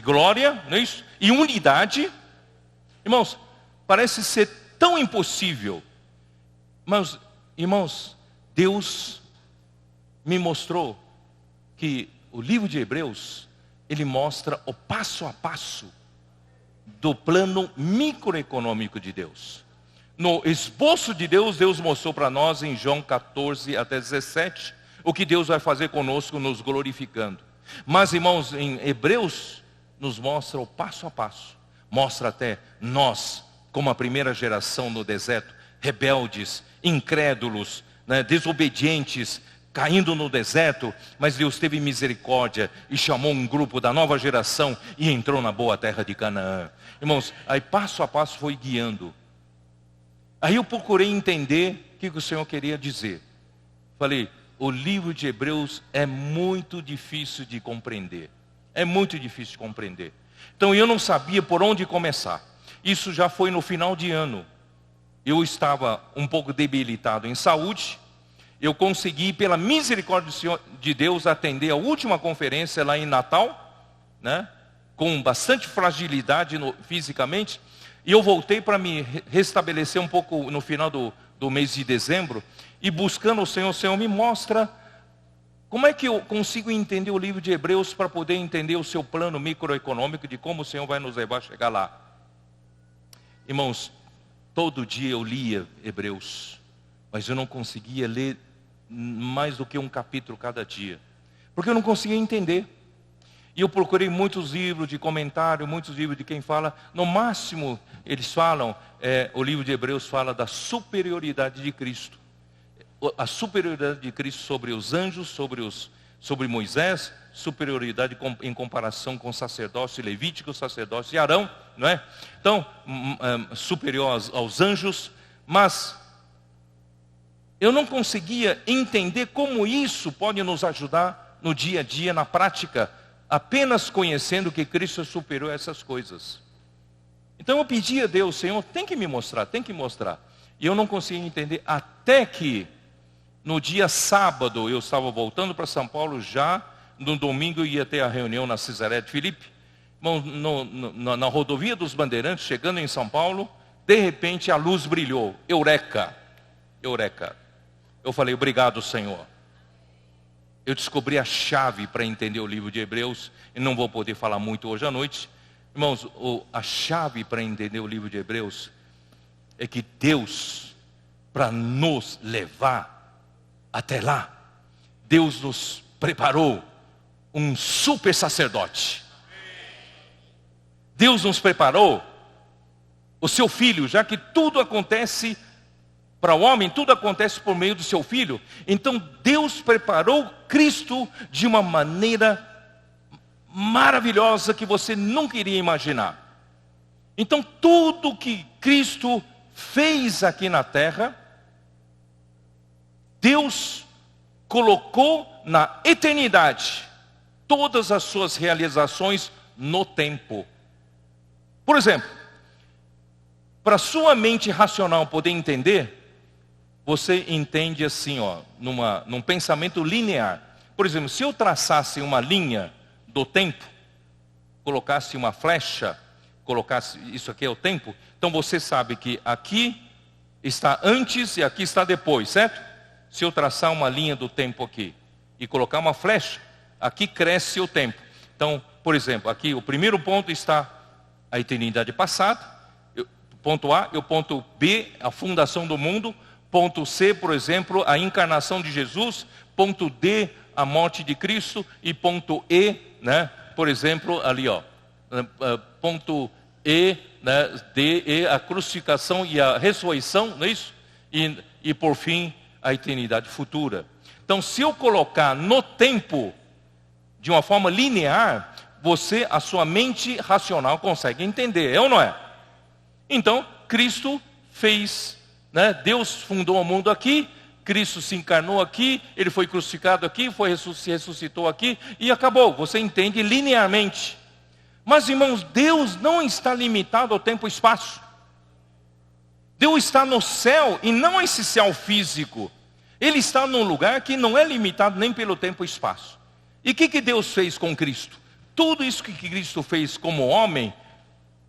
glória, não é isso? E unidade. Irmãos, parece ser tão impossível. Mas, irmãos, Deus me mostrou que o livro de Hebreus, ele mostra o passo a passo do plano microeconômico de Deus. No esboço de Deus, Deus mostrou para nós em João 14 até 17, o que Deus vai fazer conosco, nos glorificando. Mas, irmãos, em Hebreus, nos mostra o passo a passo. Mostra até nós, como a primeira geração no deserto, rebeldes, incrédulos, né, desobedientes, caindo no deserto, mas Deus teve misericórdia e chamou um grupo da nova geração e entrou na boa terra de Canaã. Irmãos, aí passo a passo foi guiando. Aí eu procurei entender o que o Senhor queria dizer. Falei, o livro de Hebreus é muito difícil de compreender. É muito difícil de compreender. Então eu não sabia por onde começar. Isso já foi no final de ano. Eu estava um pouco debilitado em saúde. Eu consegui, pela misericórdia de Deus, atender a última conferência lá em Natal, né? Com bastante fragilidade fisicamente. E eu voltei para me restabelecer um pouco no final do mês de dezembro. E buscando o Senhor me mostra como é que eu consigo entender o livro de Hebreus para poder entender o seu plano microeconômico de como o Senhor vai nos levar a chegar lá. Irmãos, todo dia eu lia Hebreus, mas eu não conseguia ler mais do que um capítulo cada dia, porque eu não conseguia entender. E eu procurei muitos livros de comentário, muitos livros de quem fala, no máximo eles falam, o livro de Hebreus fala da superioridade de Cristo. A superioridade de Cristo sobre os anjos, sobre Moisés, superioridade em comparação com o sacerdócio levítico, o sacerdócio de Arão, não é? Então, superior aos anjos, mas eu não conseguia entender como isso pode nos ajudar no dia a dia, na prática, apenas conhecendo que Cristo é superior a essas coisas. Então eu pedi a Deus, Senhor, tem que me mostrar, tem que mostrar. E eu não conseguia entender, até que no dia sábado eu estava voltando para São Paulo já, no domingo eu ia ter a reunião na Cesareia de Filipe. Na rodovia dos Bandeirantes, chegando em São Paulo, de repente a luz brilhou, eureka, eureka. Eu falei, obrigado, Senhor. Eu descobri a chave para entender o livro de Hebreus, e não vou poder falar muito hoje à noite. Irmãos, a chave para entender o livro de Hebreus é que Deus, para nos levar até lá, Deus nos preparou um super sacerdote. Deus nos preparou o seu filho, já que tudo acontece para o homem, tudo acontece por meio do seu filho. Então Deus preparou Cristo de uma maneira maravilhosa que você nunca iria imaginar. Então tudo que Cristo fez aqui na terra, Deus colocou na eternidade todas as suas realizações no tempo. Por exemplo, para sua mente racional poder entender, você entende assim, num pensamento linear. Por exemplo, se eu traçasse uma linha do tempo, colocasse uma flecha, colocasse, isso aqui é o tempo, então você sabe que aqui está antes e aqui está depois, certo? Se eu traçar uma linha do tempo aqui e colocar uma flecha, aqui cresce o tempo. Então, por exemplo, aqui o primeiro ponto está a eternidade passada, ponto A, e o ponto B, a fundação do mundo, ponto C, por exemplo, a encarnação de Jesus, ponto D, a morte de Cristo, e ponto E, né, por exemplo, ali, ponto E, né, D, E, a crucificação e a ressurreição, não é isso? E por fim, a eternidade futura. Então, se eu colocar no tempo, de uma forma linear, a sua mente racional consegue entender, é ou não é? Então, Cristo fez, né? Deus fundou o mundo aqui, Cristo se encarnou aqui, ele foi crucificado aqui, se ressuscitou aqui e acabou. Você entende linearmente. Mas, irmãos, Deus não está limitado ao tempo e espaço. Deus está no céu e não esse céu físico. Ele está num lugar que não é limitado nem pelo tempo e espaço. E o que Deus fez com Cristo? Tudo isso que Cristo fez como homem,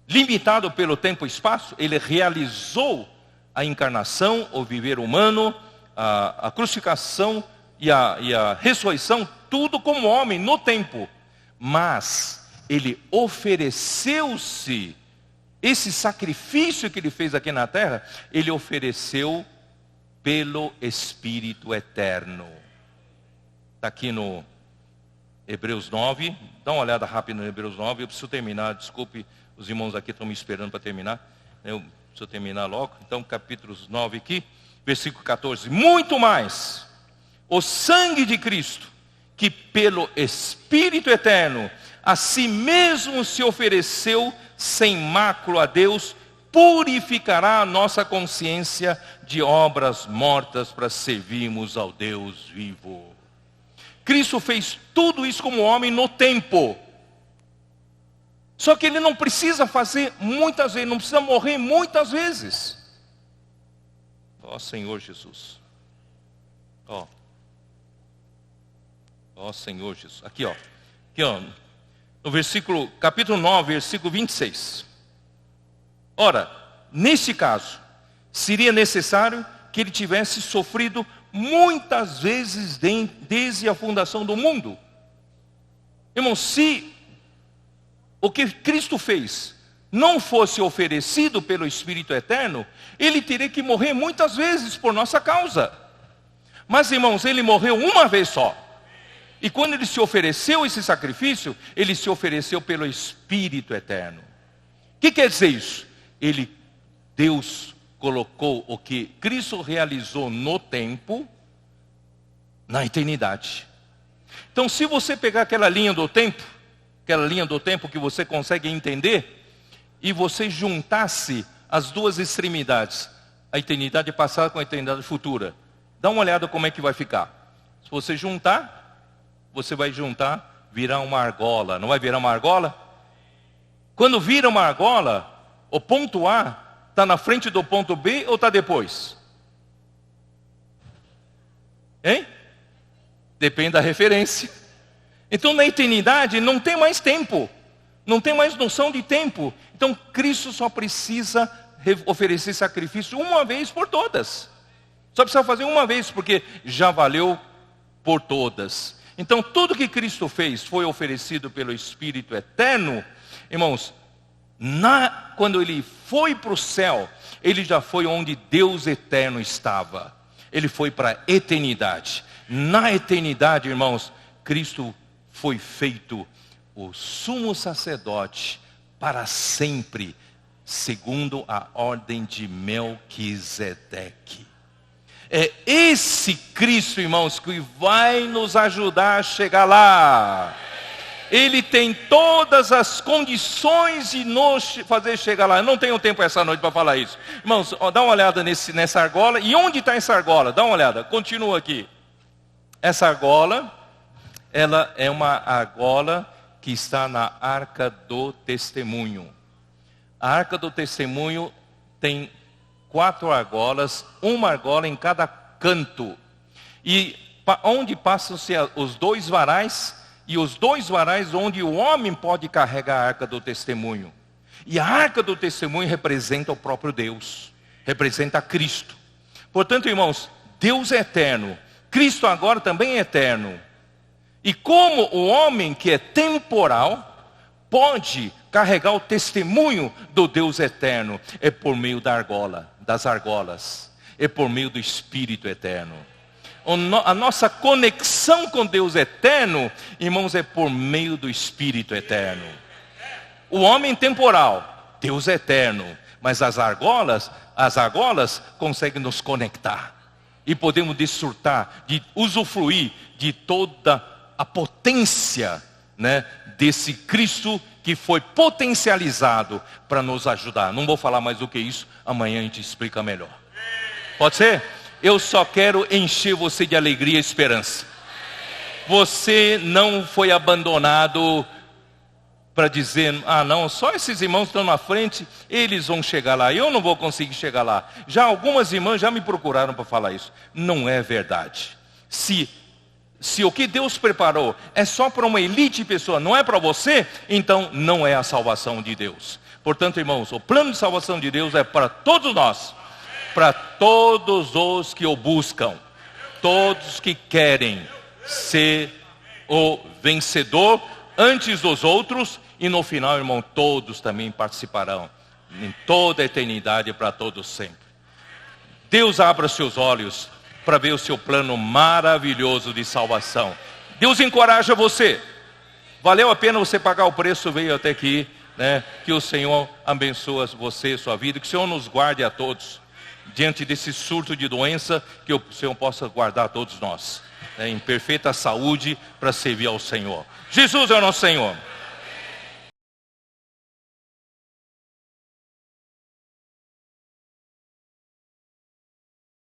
limitado pelo tempo e espaço, ele realizou a encarnação, o viver humano, a crucificação e a ressurreição, tudo como homem no tempo. Mas ele ofereceu-se, esse sacrifício que ele fez aqui na terra, ele ofereceu pelo Espírito Eterno. Está aqui no Hebreus 9, dá uma olhada rápida no Hebreus 9, eu preciso terminar, desculpe, os irmãos aqui estão me esperando para terminar, eu preciso terminar logo. Então capítulo 9 aqui, versículo 14, muito mais, o sangue de Cristo, que pelo Espírito Eterno, a si mesmo se ofereceu sem mácula a Deus, purificará a nossa consciência de obras mortas para servirmos ao Deus vivo. Cristo fez tudo isso como homem no tempo. Só que ele não precisa fazer muitas vezes, não precisa morrer muitas vezes. Ó Senhor Jesus. Ó Senhor Jesus. Aqui ó. No capítulo 9, versículo 26. Ora, neste caso, seria necessário que ele tivesse sofrido muitas vezes desde a fundação do mundo. Irmão, se o que Cristo fez não fosse oferecido pelo Espírito Eterno, ele teria que morrer muitas vezes por nossa causa. Mas, irmãos, ele morreu uma vez só. E quando ele se ofereceu esse sacrifício, ele se ofereceu pelo Espírito Eterno. O que quer dizer isso? Deus colocou o que Cristo realizou no tempo, na eternidade. Então, se você pegar aquela linha do tempo que você consegue entender, e você juntasse as duas extremidades, a eternidade passada com a eternidade futura, dá uma olhada como é que vai ficar. Se você vai juntar, virar uma argola. Não vai virar uma argola? Quando vira uma argola, o ponto A está na frente do ponto B ou está depois? Hein? Depende da referência. Então na eternidade não tem mais tempo. Não tem mais noção de tempo. Então Cristo só precisa oferecer sacrifício uma vez por todas. Só precisa fazer uma vez, porque já valeu por todas. Então tudo que Cristo fez foi oferecido pelo Espírito Eterno. Irmãos, quando ele foi para o céu, ele já foi onde Deus eterno estava. Ele foi para a eternidade. Na eternidade, irmãos, Cristo foi feito o sumo sacerdote para sempre, segundo a ordem de Melquisedeque. É esse Cristo, irmãos, que vai nos ajudar a chegar lá. Ele tem todas as condições de nos fazer chegar lá. Eu não tenho tempo essa noite para falar isso. Irmãos, dá uma olhada nessa argola. E onde está essa argola? Dá uma olhada, continua aqui. Essa argola, ela é uma argola que está na Arca do Testemunho. A Arca do Testemunho tem 4 argolas, uma argola em cada canto. E onde passam-se os 2 varais, e os 2 varais onde o homem pode carregar a Arca do Testemunho. E a Arca do Testemunho representa o próprio Deus, representa Cristo. Portanto, irmãos, Deus é eterno, Cristo agora também é eterno. E como o homem que é temporal pode carregar o testemunho do Deus eterno? É por meio das argolas, é por meio do Espírito Eterno. A nossa conexão com Deus eterno, irmãos, é por meio do Espírito Eterno. O homem temporal, Deus é eterno, mas as argolas conseguem nos conectar. E podemos desfrutar, de usufruir de toda a potência, né, desse Cristo que foi potencializado para nos ajudar. Não vou falar mais do que isso, amanhã a gente explica melhor. Pode ser? eu só quero encher você de alegria e esperança. Você não foi abandonado para dizer, não, só esses irmãos estão na frente, eles vão chegar lá, eu não vou conseguir chegar lá. Já algumas irmãs já me procuraram para falar isso. Não é verdade. Se o que Deus preparou é só para uma elite de pessoas, não é para você, então não é a salvação de Deus. Portanto, irmãos, o plano de salvação de Deus é para todos nós, para todos os que o buscam, todos que querem ser o vencedor antes dos outros, e no final, irmão, todos também participarão em toda a eternidade, para todos sempre. Deus abra seus olhos para ver o seu plano maravilhoso de salvação. Deus encoraja você. Valeu a pena você pagar o preço, veio até aqui, né? Que o Senhor abençoe você, sua vida, que o Senhor nos guarde a todos diante desse surto de doença, que o Senhor possa guardar todos nós, né, em perfeita saúde, para servir ao Senhor. Jesus é o nosso Senhor.